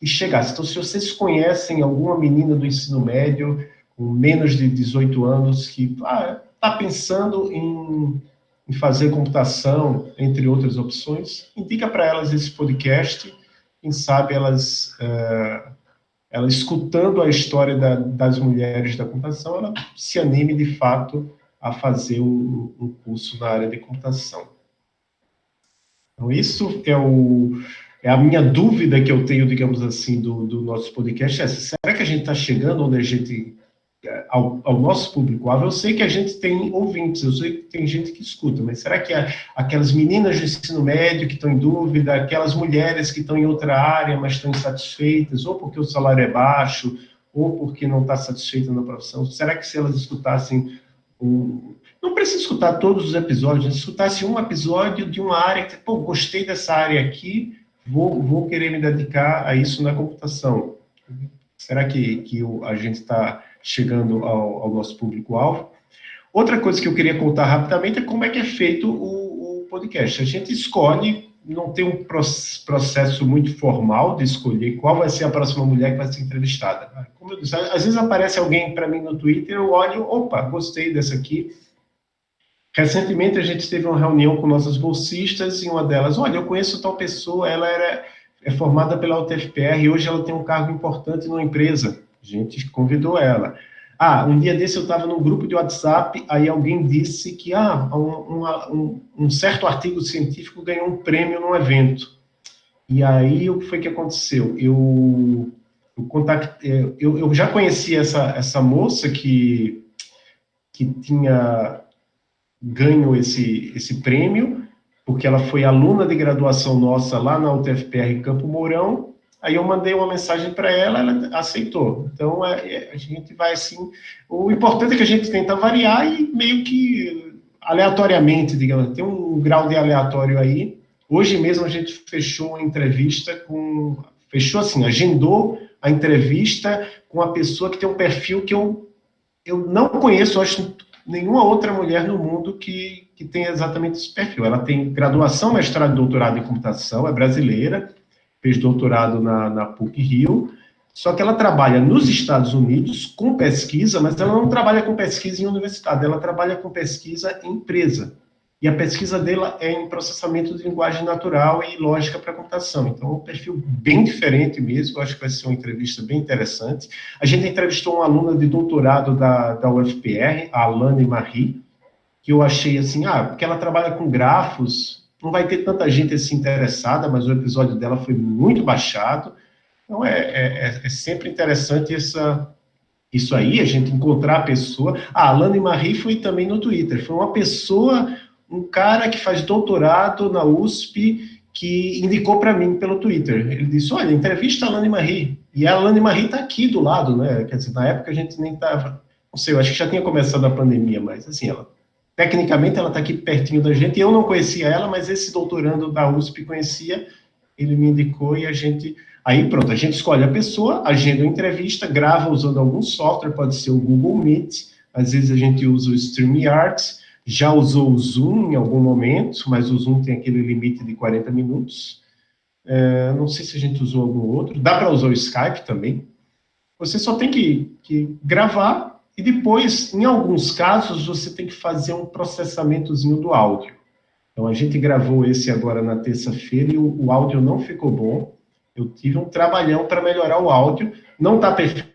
e chegasse. Então, se vocês conhecem alguma menina do ensino médio com menos de 18 anos que está pensando em fazer computação, entre outras opções, indica para elas esse podcast. Quem sabe elas escutando a história das mulheres da computação, ela se anime de fato a fazer um curso na área de computação. Então, isso é a minha dúvida que eu tenho, digamos assim, do nosso podcast. Será que a gente está chegando onde a gente, ao nosso público-alvo? Eu sei que a gente tem ouvintes, eu sei que tem gente que escuta, mas será que aquelas meninas do ensino médio que estão em dúvida, aquelas mulheres que estão em outra área, mas estão insatisfeitas, ou porque o salário é baixo, ou porque não está satisfeita na profissão, será que se elas escutassem não precisa escutar todos os episódios, escutasse um episódio de uma área que, gostei dessa área aqui, vou querer me dedicar a isso na computação. Será que a gente está chegando ao nosso público-alvo? Outra coisa que eu queria contar rapidamente é como é que é feito o podcast. A gente escolhe, não tem um processo muito formal de escolher qual vai ser a próxima mulher que vai ser entrevistada. Como eu disse, às vezes aparece alguém para mim no Twitter, eu olho, opa, gostei dessa aqui. Recentemente a gente teve uma reunião com nossas bolsistas e uma delas, olha, eu conheço tal pessoa, ela é formada pela UTFPR e hoje ela tem um cargo importante numa empresa. A gente convidou ela. Um dia desse eu estava num grupo de WhatsApp, aí alguém disse que um certo artigo científico ganhou um prêmio num evento. E aí, o que foi que aconteceu? Eu já conhecia essa moça que tinha ganho esse prêmio, porque ela foi aluna de graduação nossa lá na UTFPR em Campo Mourão. Aí eu mandei uma mensagem para ela, ela aceitou. Então, a gente vai assim... O importante é que a gente tenta variar e meio que aleatoriamente, digamos, tem um grau de aleatório aí. Hoje mesmo a gente fechou uma entrevista agendou a entrevista com uma pessoa que tem um perfil que eu não conheço, acho nenhuma outra mulher no mundo que tem exatamente esse perfil. Ela tem graduação, mestrado e doutorado em computação, é brasileira, fez doutorado na PUC-Rio, só que ela trabalha nos Estados Unidos com pesquisa, mas ela não trabalha com pesquisa em universidade, ela trabalha com pesquisa em empresa. E a pesquisa dela é em processamento de linguagem natural e lógica para computação. Então, é um perfil bem diferente mesmo, eu acho que vai ser uma entrevista bem interessante. A gente entrevistou uma aluna de doutorado da UFPR, a Alane Marie, que eu achei assim, porque ela trabalha com grafos, não vai ter tanta gente assim interessada, mas o episódio dela foi muito baixado. Então, é sempre interessante isso aí, a gente encontrar a pessoa. A Alane Marie foi também no Twitter. Foi uma pessoa, um cara que faz doutorado na USP, que indicou para mim pelo Twitter. Ele disse, olha, entrevista a Alane Marie. E a Alane Marie está aqui do lado, né? Quer dizer, na época a gente nem estava... Não sei, eu acho que já tinha começado a pandemia, mas assim, tecnicamente, ela está aqui pertinho da gente. Eu não conhecia ela, mas esse doutorando da USP conhecia. Ele me indicou e a gente... Aí, pronto, a gente escolhe a pessoa, agenda uma entrevista, grava usando algum software, pode ser o Google Meet, às vezes a gente usa o StreamYard, já usou o Zoom em algum momento, mas o Zoom tem aquele limite de 40 minutos. não sei se a gente usou algum outro, dá para usar o Skype também. Você só tem que gravar e depois, em alguns casos, você tem que fazer um processamentozinho do áudio. Então, a gente gravou esse agora na terça-feira e o áudio não ficou bom. Eu tive um trabalhão para melhorar o áudio. Não está perfeito.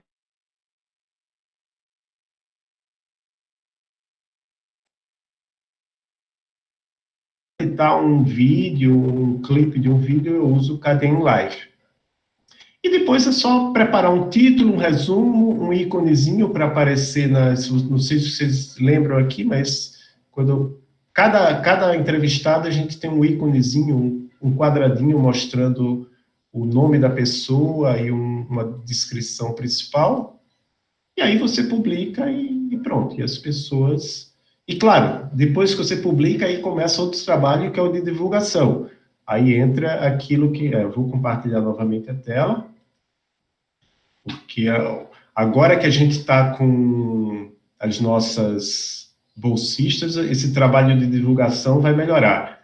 Editar um vídeo, um clipe de um vídeo, eu uso o KDN Live. E depois é só preparar um título, um resumo, um íconezinho para aparecer não sei se vocês lembram aqui, mas quando cada entrevistado a gente tem um íconezinho, um quadradinho mostrando o nome da pessoa e uma descrição principal, e aí você publica e pronto, e as pessoas... E claro, depois que você publica, aí começa outro trabalho que é o de divulgação. Aí entra aquilo que... eu vou compartilhar novamente a tela, porque agora que a gente está com as nossas bolsistas, esse trabalho de divulgação vai melhorar.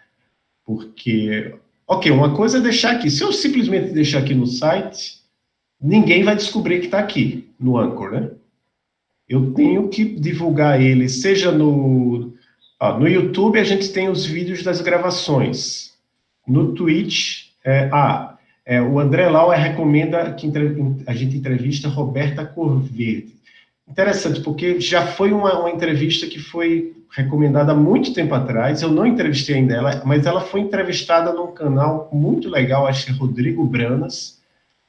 Porque, ok, uma coisa é deixar aqui. Se eu simplesmente deixar aqui no site, ninguém vai descobrir que está aqui, no Anchor, né? Eu tenho que divulgar ele, seja no YouTube, a gente tem os vídeos das gravações. No Twitch, o André Lauer recomenda que a gente entrevista Roberta Corverde. Interessante, porque já foi uma entrevista que foi recomendada há muito tempo atrás, eu não entrevistei ainda ela, mas ela foi entrevistada num canal muito legal, acho que é Rodrigo Branas,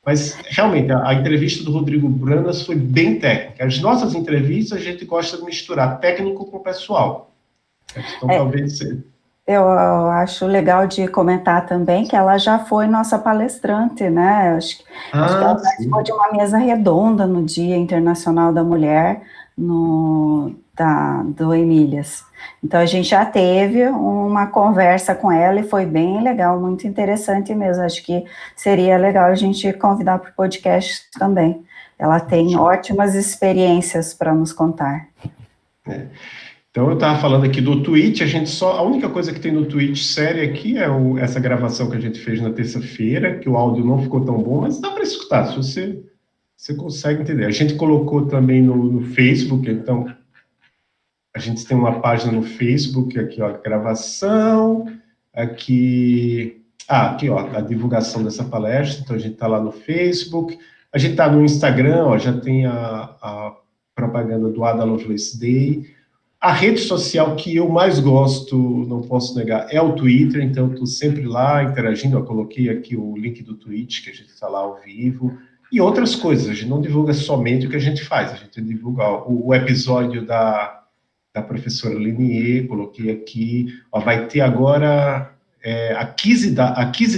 mas realmente a entrevista do Rodrigo Branas foi bem técnica. As nossas entrevistas a gente gosta de misturar técnico com pessoal. Então talvez... Eu acho legal de comentar também que ela já foi nossa palestrante, né? Acho que ela participou de uma mesa redonda no Dia Internacional da Mulher, do Emílias. Então, a gente já teve uma conversa com ela e foi bem legal, muito interessante mesmo. Acho que seria legal a gente convidar para o podcast também. Ela tem ótimas experiências para nos contar. Então, eu estava falando aqui do Twitch, a única coisa que tem no Twitch séria aqui é essa gravação que a gente fez na terça-feira, que o áudio não ficou tão bom, mas dá para escutar, se você consegue entender. A gente colocou também no Facebook, então, a gente tem uma página no Facebook, aqui, ó, a gravação, aqui, ó, a divulgação dessa palestra, então a gente está lá no Facebook, a gente está no Instagram, ó, já tem a propaganda do Ada Lovelace Day. A rede social que eu mais gosto, não posso negar, é o Twitter, então eu estou sempre lá interagindo. Eu coloquei aqui o link do Twitch, que a gente está lá ao vivo, e outras coisas. A gente não divulga somente o que a gente faz, a gente divulga o episódio da professora Linier, coloquei aqui. Ó, vai ter agora a Kizzy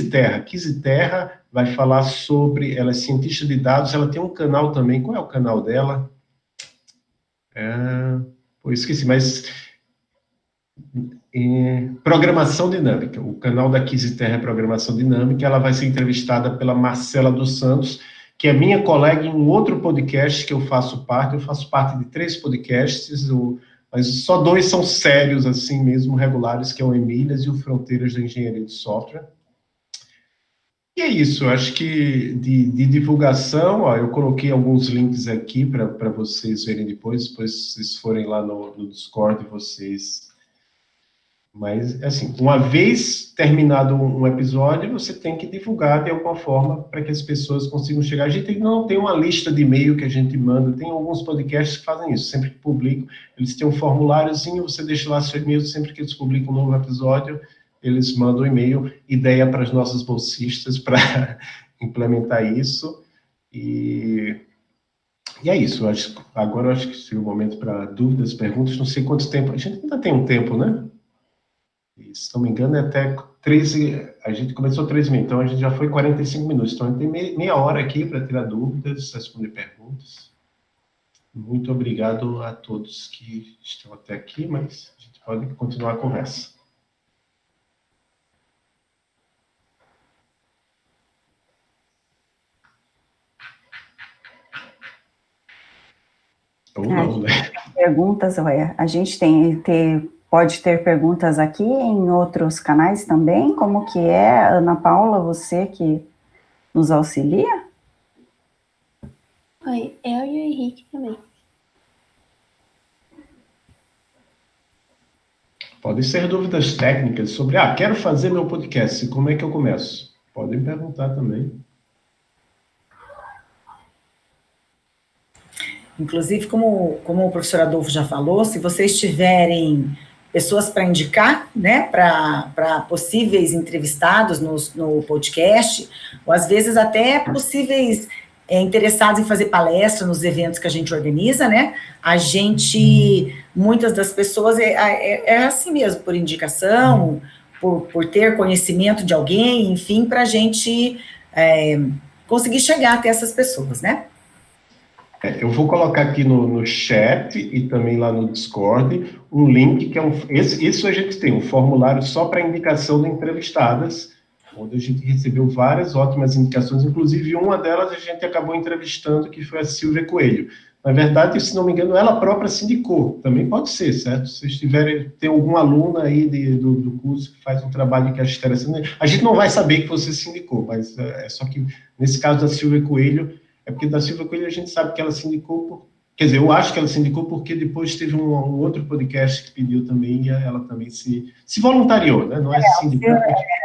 Terra. Kizzy Terra vai falar sobre... Ela é cientista de dados, ela tem um canal também. Qual é o canal dela? Esqueci, mas Programação Dinâmica. O canal da Kizzy Terra é Programação Dinâmica. Ela vai ser entrevistada pela Marcela dos Santos, que é minha colega em um outro podcast que eu faço parte. Eu faço parte de 3 podcasts, mas só 2 são sérios, assim mesmo, regulares, que é o Emílias e o Fronteiras da Engenharia de Software. E é isso, eu acho que de divulgação, ó, eu coloquei alguns links aqui para vocês verem depois vocês forem lá no Discord, vocês... Mas, assim, uma vez terminado um episódio, você tem que divulgar de alguma forma para que as pessoas consigam chegar. A gente não tem uma lista de e-mail que a gente manda, tem alguns podcasts que fazem isso, sempre que publicam, eles têm um formuláriozinho, você deixa lá seu e-mail, sempre que eles publicam um novo episódio, eles mandam um e-mail, ideia para as nossas bolsistas para implementar isso. E é isso, agora eu acho que seria o momento para dúvidas, perguntas, não sei quanto tempo, a gente ainda tem um tempo, né? Se não me engano, é até 13, a gente começou 13 então a gente já foi 45 minutos, então a gente tem meia hora aqui para tirar dúvidas, responder perguntas. Muito obrigado a todos que estão até aqui, mas a gente pode continuar a conversa. Ou não, né? Perguntas, olha, a gente tem pode ter perguntas aqui em outros canais também? Como que é, Ana Paula, você que nos auxilia? Oi, eu e o Henrique também. Podem ser dúvidas técnicas sobre, quero fazer meu podcast, como é que eu começo? Podem perguntar também. Inclusive, como o professor Adolfo já falou, se vocês tiverem pessoas para indicar, né, para possíveis entrevistados no podcast, ou às vezes até possíveis interessados em fazer palestra nos eventos que a gente organiza, né, muitas das pessoas é assim mesmo, por indicação, por ter conhecimento de alguém, enfim, para a gente conseguir chegar até essas pessoas, né. Eu vou colocar aqui no chat e também lá no Discord um link que isso a gente tem, um formulário só para indicação de entrevistadas, onde a gente recebeu várias ótimas indicações, inclusive uma delas a gente acabou entrevistando, que foi a Silvia Coelho. Na verdade, se não me engano, ela própria se indicou, também pode ser, certo? Se vocês tem alguma aluna aí do curso que faz um trabalho que acha interessante, a gente não vai saber que você se indicou, mas é só que, nesse caso da Silvia Coelho, é porque da Silvia Coelho a gente sabe que ela se indicou, quer dizer, eu acho que ela se indicou porque depois teve um outro podcast que pediu também, e ela também se voluntariou, né? Não é se indicou.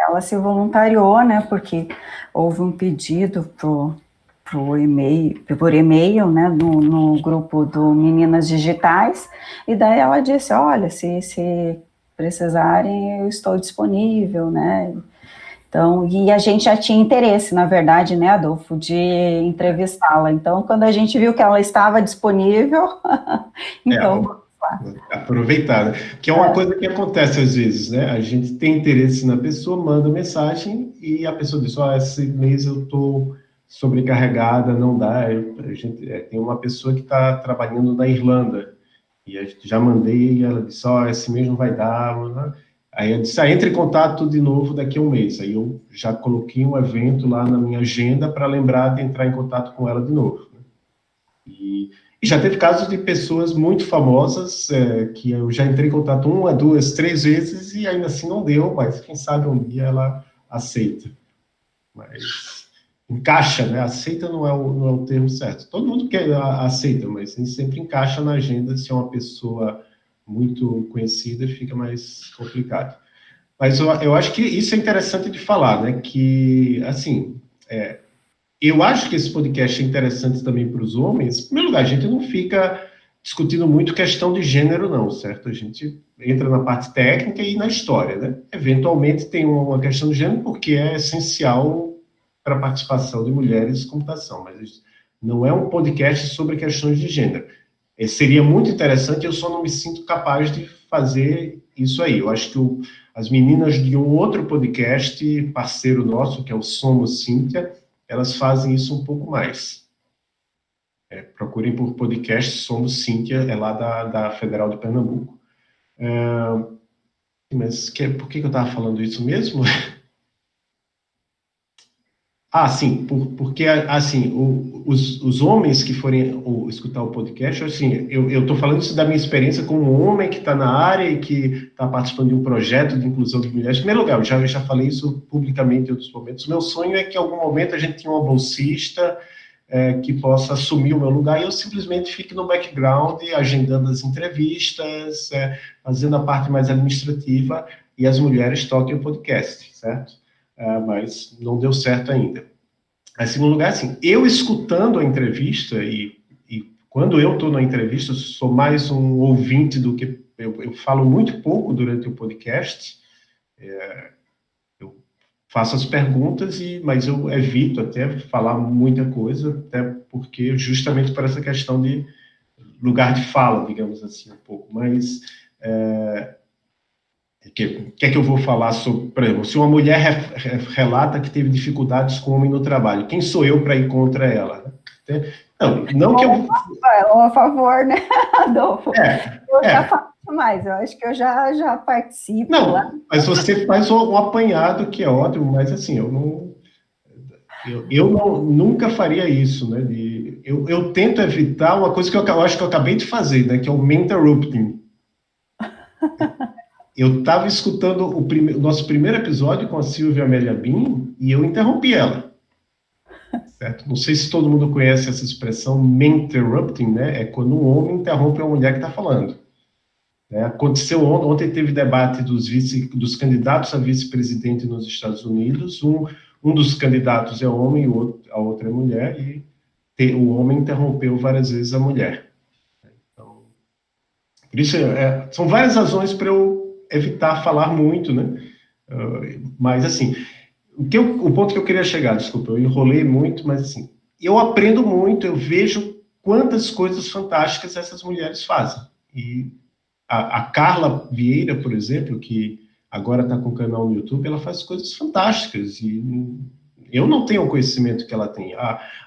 Ela se voluntariou, né? Porque houve um pedido por e-mail, né? No grupo do Meninas Digitais, e daí ela disse, olha, se precisarem, eu estou disponível, né? Então, e a gente já tinha interesse, na verdade, né, Adolfo, de entrevistá-la. Então, quando a gente viu que ela estava disponível, então, vamos lá. Aproveitar, né? Que é uma coisa que acontece às vezes, né? A gente tem interesse na pessoa, manda mensagem e a pessoa diz, esse mês eu estou sobrecarregada, não dá. Tem uma pessoa que está trabalhando na Irlanda e já mandei e ela disse, esse mês não vai dar, né? Aí eu disse, entre em contato de novo daqui a um mês. Aí eu já coloquei um evento lá na minha agenda para lembrar de entrar em contato com ela de novo. Né? E já teve casos de pessoas muito famosas que eu já entrei em contato 1, 2, 3 vezes e ainda assim não deu, mas quem sabe um dia ela aceita. Mas encaixa, né? Aceita não é o termo certo. Todo mundo aceita, mas sempre encaixa na agenda se é uma pessoa muito conhecida, fica mais complicado. Mas eu acho que isso é interessante de falar, né? Que, assim, eu acho que esse podcast é interessante também para os homens. Em primeiro lugar, a gente não fica discutindo muito questão de gênero, não, certo? A gente entra na parte técnica e na história, né? Eventualmente tem uma questão de gênero, porque é essencial para a participação de mulheres em computação, mas não é um podcast sobre questões de gênero. Seria muito interessante, eu só não me sinto capaz de fazer isso aí. Eu acho que as meninas de um outro podcast, parceiro nosso, que é o Somos Cíntia, elas fazem isso um pouco mais. Procurem por podcast Somos Cíntia, é lá da Federal de Pernambuco. Mas por que eu estava falando isso mesmo? Sim, porque, assim, os homens que forem escutar o podcast, assim, eu estou falando isso da minha experiência como um homem que está na área e que está participando de um projeto de inclusão de mulheres. Em primeiro lugar, eu já falei isso publicamente em outros momentos. O meu sonho é que, em algum momento, a gente tenha uma bolsista que possa assumir o meu lugar e eu simplesmente fique no background, agendando as entrevistas, fazendo a parte mais administrativa e as mulheres toquem o podcast, certo? Mas não deu certo ainda. Em segundo lugar, assim, eu escutando a entrevista, e quando eu estou na entrevista, eu sou mais um ouvinte do que... Eu falo muito pouco durante o podcast, eu faço as perguntas, mas eu evito até falar muita coisa, até porque justamente por essa questão de lugar de fala, digamos assim, um pouco. Mas... O que é que eu vou falar sobre, por exemplo, se uma mulher relata que teve dificuldades com o homem no trabalho, quem sou eu para ir contra ela? Não que eu... A favor, né, Adolfo? Eu já faço mais, eu acho que eu já participo. Não, lá. Mas você faz um apanhado que é ótimo, mas assim, eu nunca faria isso, né? Eu tento evitar uma coisa que eu acho que eu acabei de fazer, né? Que é o interrupting. eu estava escutando o nosso primeiro episódio com a Silvia Amélia Bin e eu interrompi ela. Certo? Não sei se todo mundo conhece essa expressão menterrupting, né? É quando um homem interrompe a mulher que está falando. Aconteceu ontem teve debate dos candidatos a vice-presidente nos Estados Unidos. Um dos candidatos é homem, a outra é mulher, e o homem interrompeu várias vezes a mulher. Então, por isso, são várias razões para eu evitar falar muito, né? Mas, assim, o ponto que eu queria chegar, desculpa, eu enrolei muito, mas, assim, eu aprendo muito, eu vejo quantas coisas fantásticas essas mulheres fazem. E a Carla Vieira, por exemplo, que agora está com um canal no YouTube, ela faz coisas fantásticas, e eu não tenho o conhecimento que ela tem.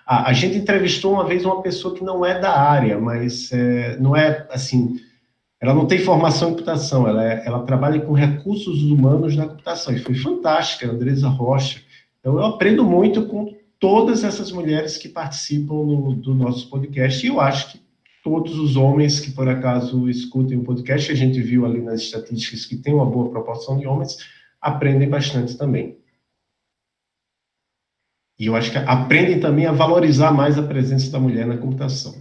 A gente entrevistou uma vez uma pessoa que não é da área, mas não é, assim, ela não tem formação em computação, ela trabalha com recursos humanos na computação, e foi fantástica, a Andresa Rocha. Então, eu aprendo muito com todas essas mulheres que participam do nosso podcast, e eu acho que todos os homens que, por acaso, escutem o podcast, a gente viu ali nas estatísticas que tem uma boa proporção de homens, aprendem bastante também. E eu acho que aprendem também a valorizar mais a presença da mulher na computação.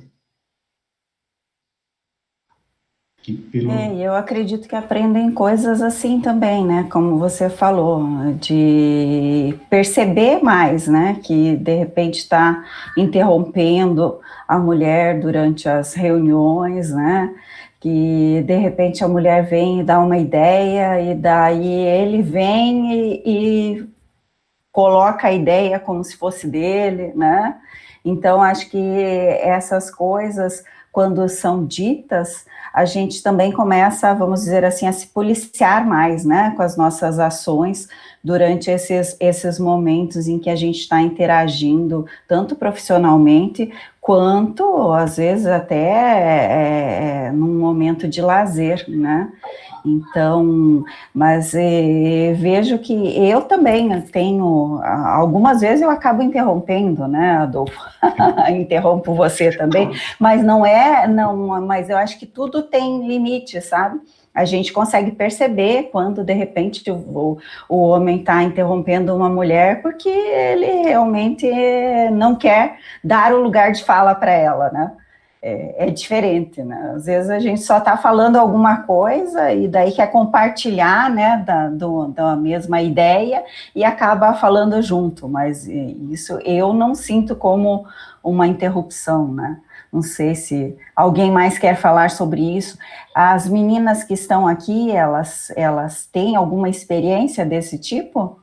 Eu acredito que aprendem coisas assim também, né? Como você falou, de perceber mais, né? Que de repente está interrompendo a mulher durante as reuniões, né? Que de repente a mulher vem e dá uma ideia, e daí ele vem e coloca a ideia como se fosse dele, né? Então, acho que essas coisas, quando são ditas, a gente também começa, vamos dizer assim, a se policiar mais, né, com as nossas ações durante esses momentos em que a gente está interagindo, tanto profissionalmente, quanto, às vezes, até num momento de lazer, né. Então, mas vejo que eu também tenho, algumas vezes eu acabo interrompendo, né, Adolfo? Interrompo você também, mas mas eu acho que tudo tem limite, sabe? A gente consegue perceber quando, de repente, o homem está interrompendo uma mulher porque ele realmente não quer dar o lugar de fala para ela, né? É diferente, né? Às vezes a gente só está falando alguma coisa e daí quer compartilhar, né, da mesma ideia e acaba falando junto, mas isso eu não sinto como uma interrupção, né? Não sei se alguém mais quer falar sobre isso. As meninas que estão aqui, elas têm alguma experiência desse tipo?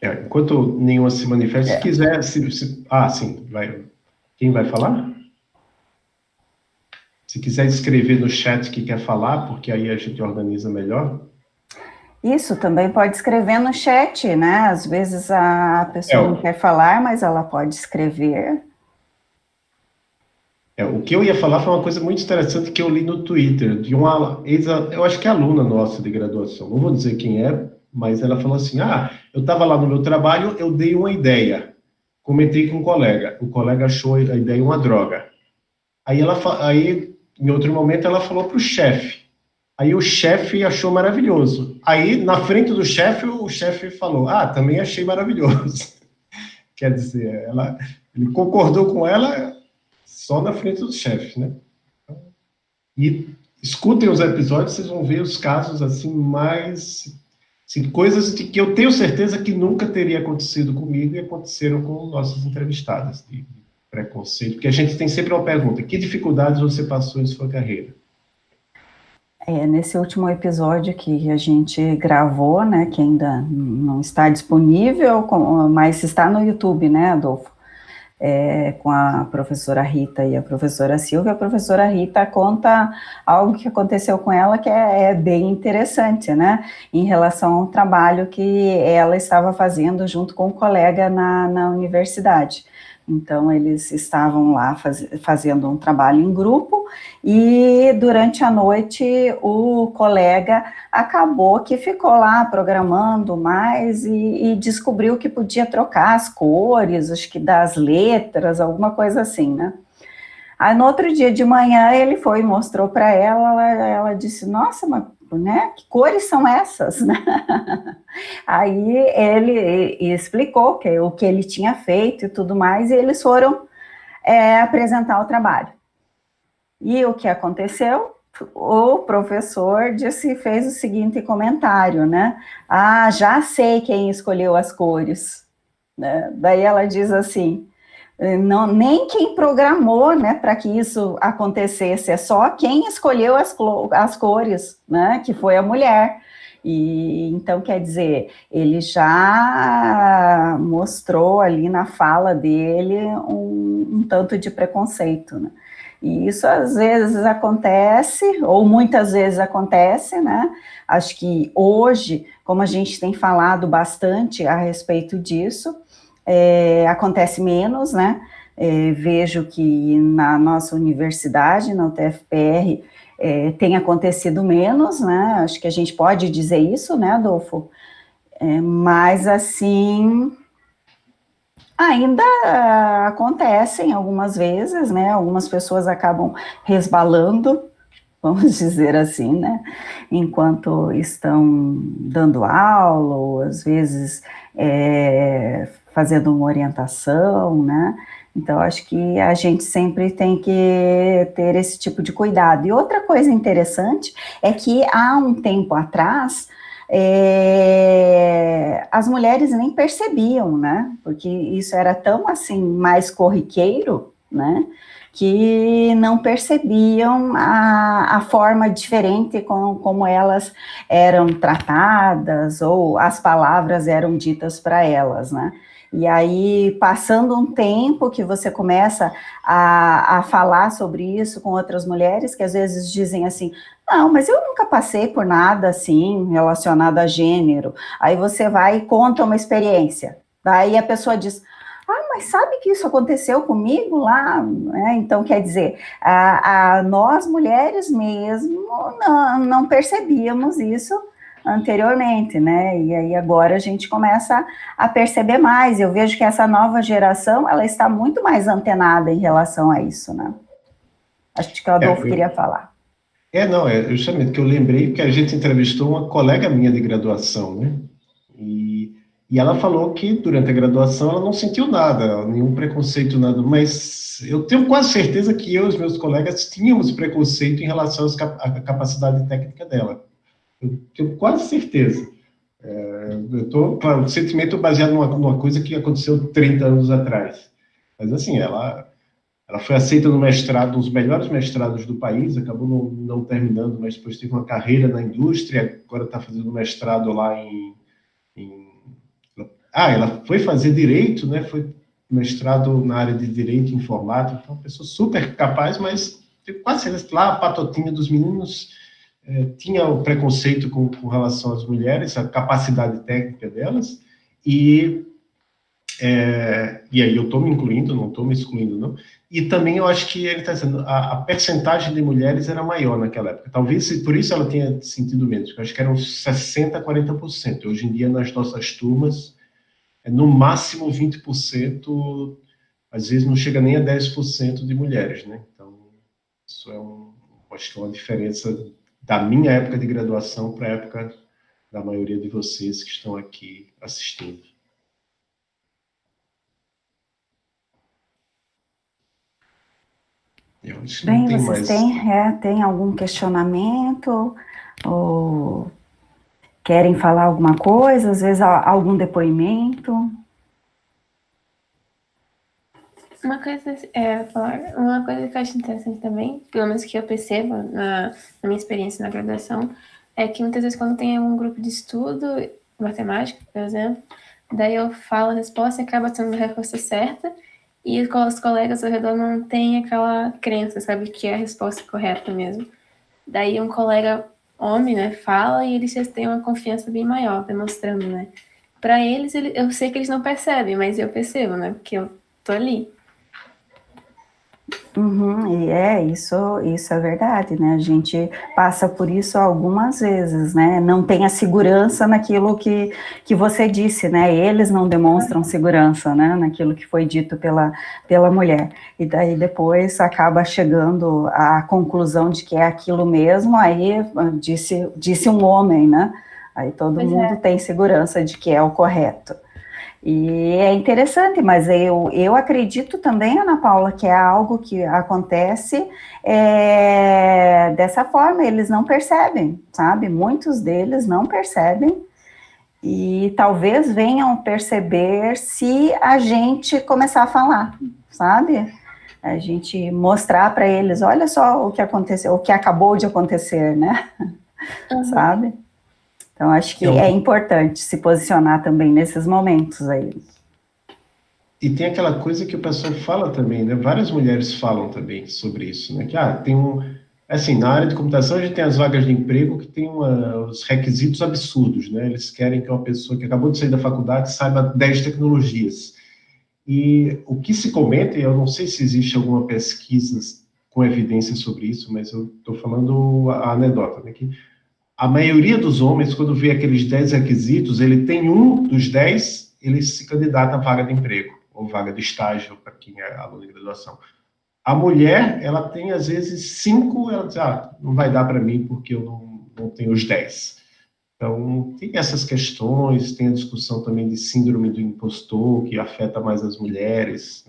Enquanto nenhuma se manifesta, se quiser... sim, vai. Quem vai falar? Se quiser escrever no chat que quer falar, porque aí a gente organiza melhor. Isso, também pode escrever no chat, né? Às vezes a pessoa não quer falar, mas ela pode escrever. O que eu ia falar foi uma coisa muito interessante que eu li no Twitter, de uma eu acho que é aluna nossa de graduação, não vou dizer quem é, mas ela falou assim, eu estava lá no meu trabalho, eu dei uma ideia, comentei com o colega achou a ideia uma droga. Aí, em outro momento, ela falou para o chefe, aí o chefe achou maravilhoso. Aí, na frente do chefe, o chefe falou, também achei maravilhoso. Quer dizer, ele concordou com ela só na frente do chefe, né? E escutem os episódios, vocês vão ver os casos, assim, mais... Assim, coisas de que eu tenho certeza que nunca teria acontecido comigo e aconteceram com nossas entrevistadas, de preconceito. Porque a gente tem sempre uma pergunta, que dificuldades você passou em sua carreira? Nesse último episódio que a gente gravou, né, que ainda não está disponível, mas está no YouTube, né, Adolfo? Com a professora Rita e a professora Silvia, a professora Rita conta algo que aconteceu com ela que é bem interessante, né, em relação ao trabalho que ela estava fazendo junto com um colega na universidade. Então, eles estavam lá fazendo um trabalho em grupo e, durante a noite, o colega acabou que ficou lá programando mais e descobriu que podia trocar as cores, acho que das letras, alguma coisa assim, né? Aí no outro dia de manhã ele foi e mostrou para ela disse, nossa, mas né, que cores são essas, né? Aí ele explicou o que ele tinha feito e tudo mais, e eles foram apresentar o trabalho. E o que aconteceu? O professor fez o seguinte comentário, né? Ah, já sei quem escolheu as cores. Né? Daí ela diz assim, não, nem quem programou, né, para que isso acontecesse, é só quem escolheu as cores, né, que foi a mulher. E então, quer dizer, ele já mostrou ali na fala dele um tanto de preconceito, né? E isso às vezes acontece, ou muitas vezes acontece, né? Acho que hoje, como a gente tem falado bastante a respeito disso, acontece menos, né? Vejo que na nossa universidade, na UTFPR, tem acontecido menos, né? Acho que a gente pode dizer isso, né, Adolfo? Mas, assim, ainda acontecem algumas vezes, né? Algumas pessoas acabam resbalando, vamos dizer assim, né? Enquanto estão dando aula, ou às vezes fazendo uma orientação, né? Então, acho que a gente sempre tem que ter esse tipo de cuidado. E outra coisa interessante é que há um tempo atrás, as mulheres nem percebiam, né? Porque isso era tão, assim, mais corriqueiro, né? Que não percebiam a forma diferente como elas eram tratadas, ou as palavras eram ditas para elas, né? E aí, passando um tempo que você começa a falar sobre isso com outras mulheres, que às vezes dizem assim, não, mas eu nunca passei por nada assim, relacionado a gênero. Aí você vai e conta uma experiência. Daí a pessoa diz, mas sabe que isso aconteceu comigo lá? Então, quer dizer, nós mulheres mesmo não percebíamos isso anteriormente, né? E aí agora a gente começa a perceber mais. Eu vejo que essa nova geração, ela está muito mais antenada em relação a isso, né? Acho que o Adolfo queria falar. Não, justamente que eu lembrei que a gente entrevistou uma colega minha de graduação, né? E ela falou que durante a graduação ela não sentiu nada, nenhum preconceito, nada, mas eu tenho quase certeza que eu e os meus colegas tínhamos preconceito em relação à capacidade técnica dela. Eu tenho quase certeza. Claro, o sentimento baseado numa coisa que aconteceu 30 anos atrás. Mas, assim, ela foi aceita no mestrado, nos melhores mestrados do país, acabou não terminando, mas depois teve uma carreira na indústria, agora está fazendo mestrado lá ela foi fazer direito, né? Foi mestrado na área de direito e informática, então uma pessoa super capaz, mas tenho quase certeza que lá a patotinha dos meninos tinha o preconceito com relação às mulheres, a capacidade técnica delas, e aí eu estou me incluindo, não estou me excluindo, não. E também eu acho que ele está dizendo, a percentagem de mulheres era maior naquela época. Talvez por isso ela tenha sentido menos, porque eu acho que eram 60%, 40%. Hoje em dia, nas nossas turmas, no máximo 20%, às vezes não chega nem a 10% de mulheres, né? Então, isso acho que é uma diferença da minha época de graduação para a época da maioria de vocês que estão aqui assistindo. Bem, vocês têm algum questionamento? Ou querem falar alguma coisa? Às vezes algum depoimento? Uma coisa que eu acho interessante também, pelo menos que eu percebo na minha experiência na graduação, é que muitas vezes quando tem um grupo de estudo, matemática, por exemplo, daí eu falo a resposta e acaba sendo a resposta certa, e os colegas ao redor não têm aquela crença, sabe, que é a resposta correta mesmo. Daí um colega homem, né, fala e eles têm uma confiança bem maior, demonstrando, né. Para eles, eu sei que eles não percebem, mas eu percebo, né, porque eu tô ali. Uhum, e isso é verdade, né? A gente passa por isso algumas vezes, né? Não tem a segurança naquilo que você disse, né? Eles não demonstram segurança, né? Naquilo que foi dito pela mulher. E daí depois acaba chegando à conclusão de que é aquilo mesmo, aí disse um homem, né? Aí todo mundo tem segurança de que é o correto. E é interessante, mas eu acredito também, Ana Paula, que é algo que acontece dessa forma, eles não percebem, sabe? Muitos deles não percebem e talvez venham perceber se a gente começar a falar, sabe? A gente mostrar para eles, olha só o que aconteceu, o que acabou de acontecer, né? Sabe? Então, acho que é importante se posicionar também nesses momentos aí. E tem aquela coisa que o pessoal fala também, né? Várias mulheres falam também sobre isso, né? Que, tem assim, na área de computação a gente tem as vagas de emprego que tem os requisitos absurdos, né? Eles querem que uma pessoa que acabou de sair da faculdade saiba 10 tecnologias. E o que se comenta, e eu não sei se existe alguma pesquisa com evidência sobre isso, mas eu estou falando a anedota, né? Que a maioria dos homens, quando vê aqueles 10 requisitos, ele tem um dos 10, ele se candidata à vaga de emprego, ou vaga de estágio, para quem é aluno de graduação. A mulher, ela tem, às vezes, 5, ela diz, não vai dar para mim, porque eu não tenho os 10. Então, tem essas questões, tem a discussão também de síndrome do impostor, que afeta mais as mulheres,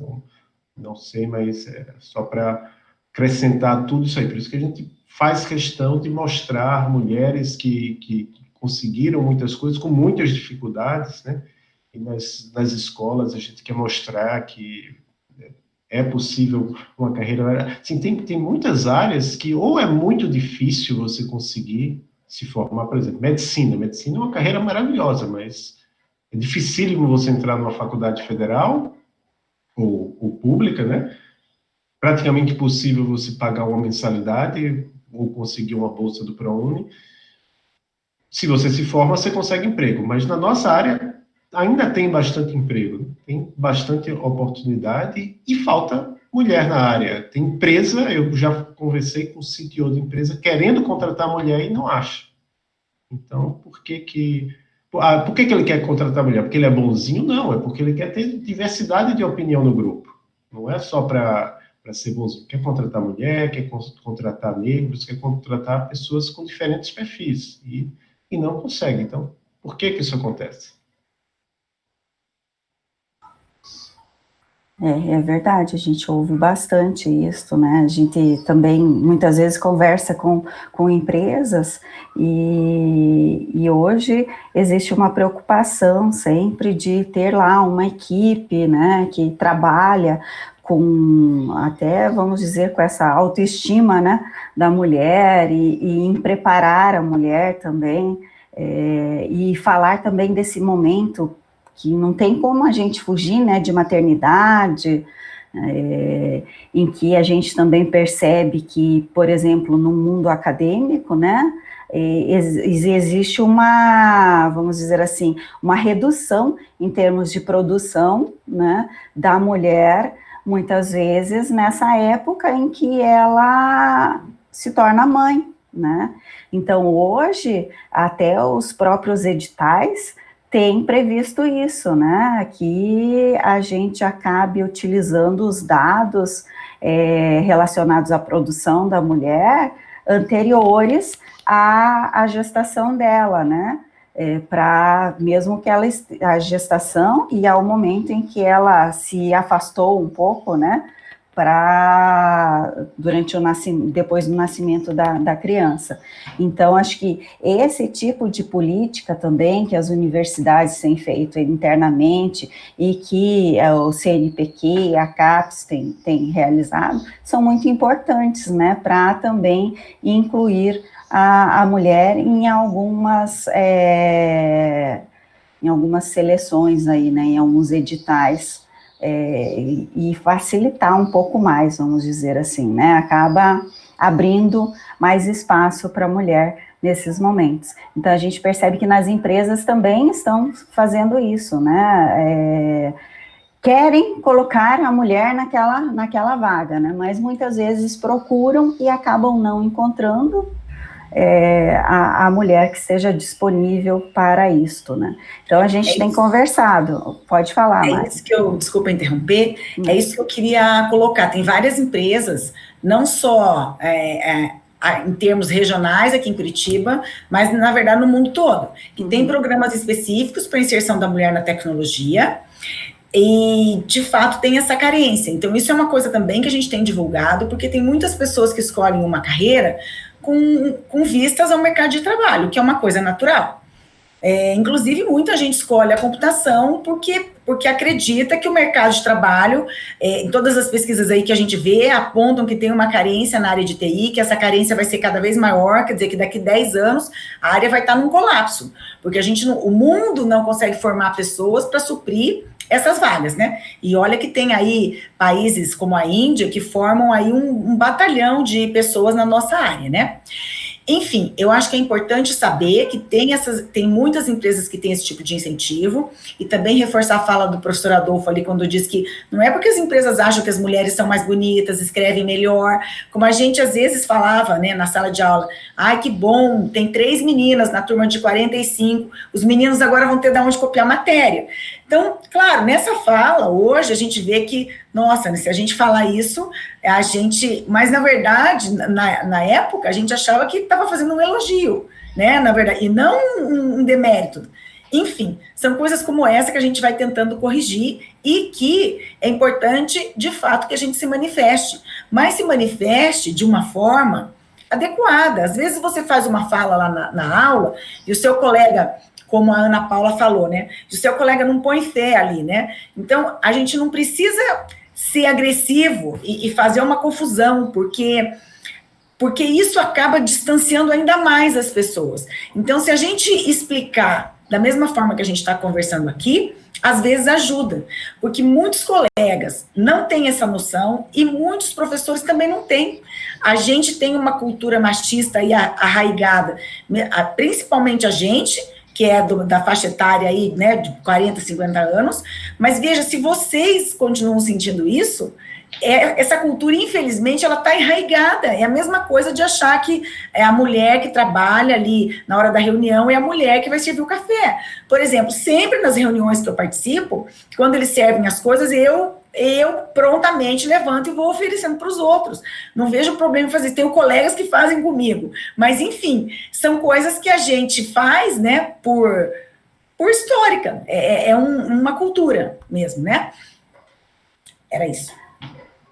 não sei, mas é só para acrescentar tudo isso aí. Por isso que a gente faz questão de mostrar mulheres que conseguiram muitas coisas com muitas dificuldades, né? E nas escolas a gente quer mostrar que é possível uma carreira. Assim, tem muitas áreas que ou é muito difícil você conseguir se formar, por exemplo, medicina. Medicina é uma carreira maravilhosa, mas é dificílimo você entrar numa faculdade federal ou pública, né? Praticamente impossível você pagar uma mensalidade ou conseguir uma bolsa do ProUni. Se você se forma, você consegue emprego, mas na nossa área ainda tem bastante emprego, né? Tem bastante oportunidade e falta mulher na área. Tem empresa, eu já conversei com o CTO de empresa querendo contratar mulher e não acha. Então, por que ele quer contratar mulher? Porque ele é bonzinho? Não, é porque ele quer ter diversidade de opinião no grupo. Não é só para ser bonzinho. Quer contratar mulher, quer contratar negros, quer contratar pessoas com diferentes perfis. E não consegue. Então, por que isso acontece? É verdade, a gente ouve bastante isso, né? A gente também muitas vezes conversa com empresas e hoje existe uma preocupação sempre de ter lá uma equipe, né, que trabalha com até, vamos dizer, com essa autoestima, né, da mulher e em preparar a mulher também, e falar também desse momento que não tem como a gente fugir, né, de maternidade, em que a gente também percebe que, por exemplo, no mundo acadêmico, né, existe uma, vamos dizer assim, uma redução em termos de produção, né, da mulher, muitas vezes nessa época em que ela se torna mãe, né. Então, hoje, até os próprios editais tem previsto isso, né, que a gente acabe utilizando os dados relacionados à produção da mulher anteriores à gestação dela, né, para mesmo que a gestação e ao momento em que ela se afastou um pouco, né, durante depois do nascimento da criança. Então, acho que esse tipo de política também que as universidades têm feito internamente e que o CNPq, a CAPES tem realizado, são muito importantes, né, para também incluir a mulher em algumas seleções aí, né, em alguns editais, e facilitar um pouco mais, vamos dizer assim, né, acaba abrindo mais espaço para a mulher nesses momentos. Então, a gente percebe que nas empresas também estão fazendo isso, né, querem colocar a mulher naquela vaga, né? Mas muitas vezes procuram e acabam não encontrando a mulher que seja disponível para isto, né? Então, a gente tem conversado. Pode falar, Mari. Isso que desculpa interromper, é isso que eu queria colocar. Tem várias empresas, não só em termos regionais aqui em Curitiba, mas, na verdade, no mundo todo, que tem programas específicos para inserção da mulher na tecnologia, e, de fato, tem essa carência. Então, isso é uma coisa também que a gente tem divulgado, porque tem muitas pessoas que escolhem uma carreira com vistas ao mercado de trabalho, que é uma coisa natural. Inclusive, muita gente escolhe a computação porque acredita que o mercado de trabalho, em todas as pesquisas aí que a gente vê, apontam que tem uma carência na área de TI, que essa carência vai ser cada vez maior, quer dizer que daqui a 10 anos a área vai estar num colapso, porque o mundo não consegue formar pessoas para suprir essas vagas, né? E olha que tem aí países como a Índia que formam aí um batalhão de pessoas na nossa área, né? Enfim, eu acho que é importante saber que tem muitas empresas que têm esse tipo de incentivo, e também reforçar a fala do professor Adolfo ali, quando diz que não é porque as empresas acham que as mulheres são mais bonitas, escrevem melhor, como a gente às vezes falava, né, na sala de aula, ai, que bom, tem 3 meninas na turma de 45, os meninos agora vão ter de onde copiar matéria. Então, claro, nessa fala, hoje, a gente vê que, nossa, se a gente falar isso, mas, na verdade, na época, a gente achava que estava fazendo um elogio, né, na verdade, e não um demérito. Enfim, são coisas como essa que a gente vai tentando corrigir e que é importante, de fato, que a gente se manifeste, mas se manifeste de uma forma adequada. Às vezes você faz uma fala lá na aula e o seu colega, como a Ana Paula falou, né? O seu colega não põe fé ali, né? Então, a gente não precisa ser agressivo e fazer uma confusão, porque isso acaba distanciando ainda mais as pessoas. Então, se a gente explicar da mesma forma que a gente está conversando aqui, às vezes ajuda, porque muitos colegas não têm essa noção e muitos professores também não têm. A gente tem uma cultura machista aí arraigada, principalmente a gente, que é da faixa etária aí, né, de 40, 50 anos, mas veja, se vocês continuam sentindo isso, essa cultura, infelizmente, ela está enraigada, é a mesma coisa de achar que é a mulher que trabalha ali na hora da reunião, é a mulher que vai servir o café. Por exemplo, sempre nas reuniões que eu participo, quando eles servem as coisas, eu prontamente levanto e vou oferecendo para os outros. Não vejo problema em fazer. Tenho colegas que fazem comigo. Mas, enfim, são coisas que a gente faz, né, por histórica. Uma cultura mesmo, né? Era isso.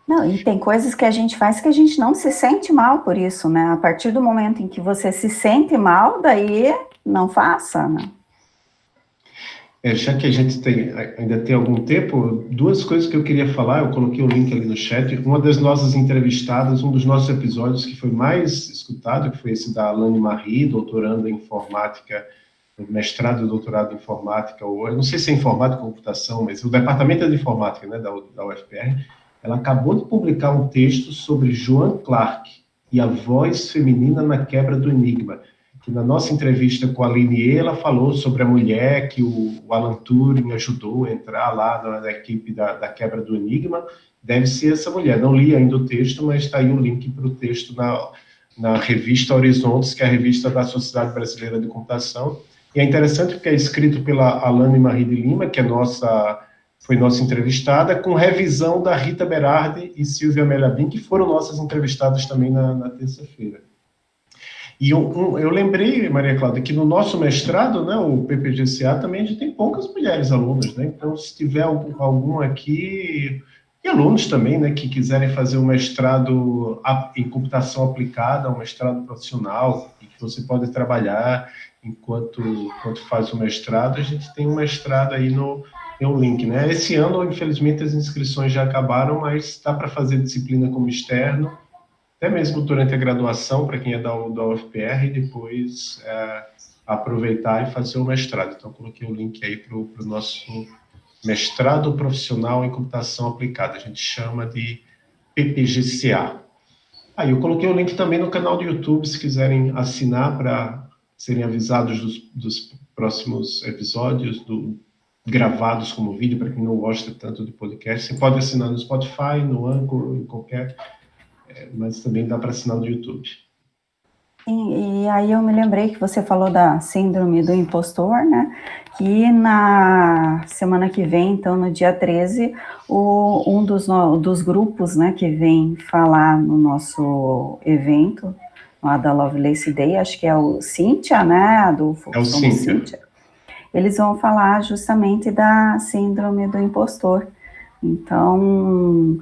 Não, e tem coisas que a gente faz que a gente não se sente mal por isso, né? A partir do momento em que você se sente mal, daí não faça, né? Já que a gente ainda tem algum tempo, 2 coisas que eu queria falar, eu coloquei o link ali no chat. Uma das nossas entrevistadas, um dos nossos episódios que foi mais escutado, que foi esse da Alane Marie, doutoranda em informática, mestrado e doutorado em informática, ou eu não sei se é informática ou computação, mas o departamento de informática, né, da UFPR, ela acabou de publicar um texto sobre Joan Clark e a voz feminina na quebra do enigma. Que na nossa entrevista com a Aline, ela falou sobre a mulher que o Alan Turing ajudou a entrar lá na equipe da quebra do enigma. Deve ser essa mulher. Não li ainda o texto, mas está aí o link para o texto na revista Horizontes, que é a revista da Sociedade Brasileira de Computação. E é interessante porque é escrito pela Alane Marie de Lima, que foi nossa entrevistada, com revisão da Rita Berardi e Silvia Melabim, que foram nossas entrevistadas também na terça-feira. E eu lembrei, Maria Cláudia, que no nosso mestrado, né, o PPGCA, também a gente tem poucas mulheres alunas, né? Então, se tiver algum aqui, e alunos também, né, que quiserem fazer um mestrado em computação aplicada, um mestrado profissional, e que você pode trabalhar enquanto faz o mestrado, a gente tem um mestrado aí tem um link, né? Esse ano, infelizmente, as inscrições já acabaram, mas dá para fazer disciplina como externo, até mesmo durante a graduação, para quem é da UFPR, e depois aproveitar e fazer o mestrado. Então, coloquei o link aí para o nosso mestrado profissional em computação aplicada. A gente chama de PPGCA. Aí eu coloquei o link também no canal do YouTube, se quiserem assinar para serem avisados dos próximos episódios, gravados como vídeo, para quem não gosta tanto de podcast. Você pode assinar no Spotify, no Anchor, em qualquer, mas também dá para assinar no YouTube. E aí eu me lembrei que você falou da síndrome do impostor, né? Que na semana que vem, então no dia 13, um dos grupos, né, que vem falar no nosso evento, lá da Lovelace Day, acho que é o Cíntia, né, Adolfo? É o Cíntia. Eles vão falar justamente da síndrome do impostor. Então,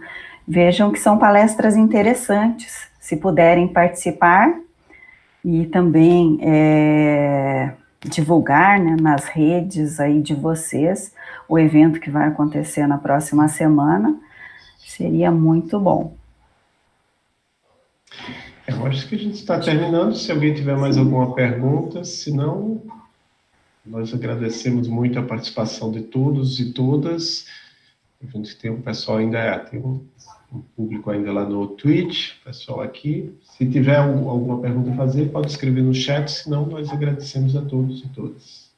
vejam que são palestras interessantes, se puderem participar, e também divulgar, né, nas redes aí de vocês o evento que vai acontecer na próxima semana, seria muito bom. Eu acho que a gente está terminando. Se alguém tiver mais alguma pergunta, se não, nós agradecemos muito a participação de todos e todas. A gente tem um pessoal ainda, tem um público ainda lá no Twitch, pessoal aqui. Se tiver alguma pergunta a fazer, pode escrever no chat, senão nós agradecemos a todos e todas.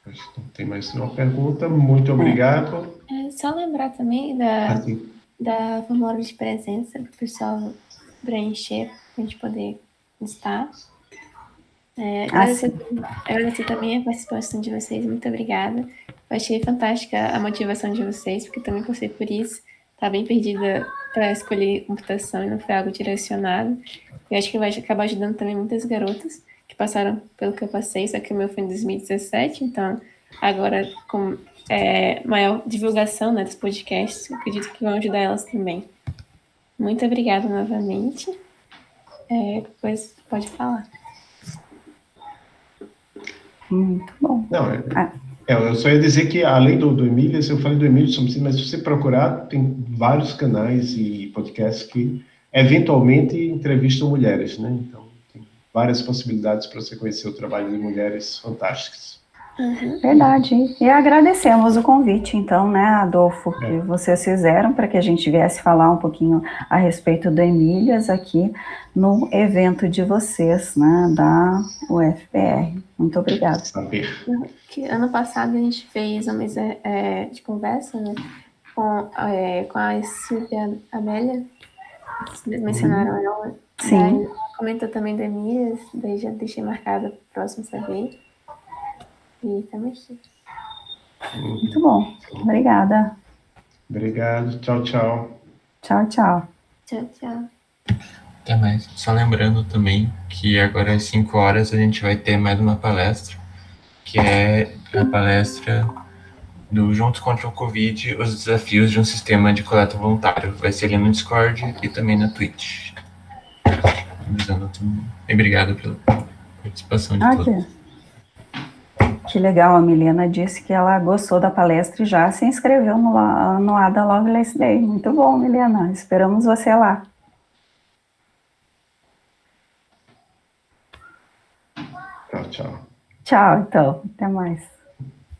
Acho que não tem mais nenhuma pergunta. Muito obrigado. Só lembrar também da formulário de presença para o pessoal preencher, para a gente poder estar. Agradecer também a participação de vocês, muito obrigada. Eu achei fantástica a motivação de vocês, porque também passei por isso. Estava bem perdida para escolher computação e não foi algo direcionado. Eu acho que vai acabar ajudando também muitas garotas que passaram pelo que eu passei, só que o meu foi em 2017, então agora com maior divulgação, né, dos podcasts, eu acredito que vão ajudar elas também. Muito obrigada novamente. Depois pode falar. Muito bom. Não, eu só ia dizer que, além do Emílias, eu falei do Emílias, mas se você procurar, tem vários canais e podcasts que, eventualmente, entrevistam mulheres, né? Então, tem várias possibilidades para você conhecer o trabalho de mulheres fantásticas. Uhum. Verdade. E agradecemos o convite, então, né, Adolfo, que vocês fizeram para que a gente viesse falar um pouquinho a respeito do Emílias aqui no evento de vocês, né, da UFPR. Muito obrigada. Que ano passado a gente fez uma mesa de conversa, né, com a Silvia Amélia, vocês mencionaram ela. Sim. Daí comentou também do Emílias, daí já deixei marcado para o próximo saber. E estamos aqui. Muito bom. Obrigada. Obrigado. Tchau, tchau. Tchau, tchau. Tchau, tchau. Até mais. Só lembrando também que agora às 5 horas a gente vai ter mais uma palestra, que é a palestra do Juntos contra o Covid, os desafios de um sistema de coleta voluntário. Vai ser ali no Discord e também na Twitch. Obrigado pela participação de todos. Que legal, a Milena disse que ela gostou da palestra e já se inscreveu no Ada Lovelace Day. Muito bom, Milena. Esperamos você lá. Tchau, tchau. Tchau, então. Até mais.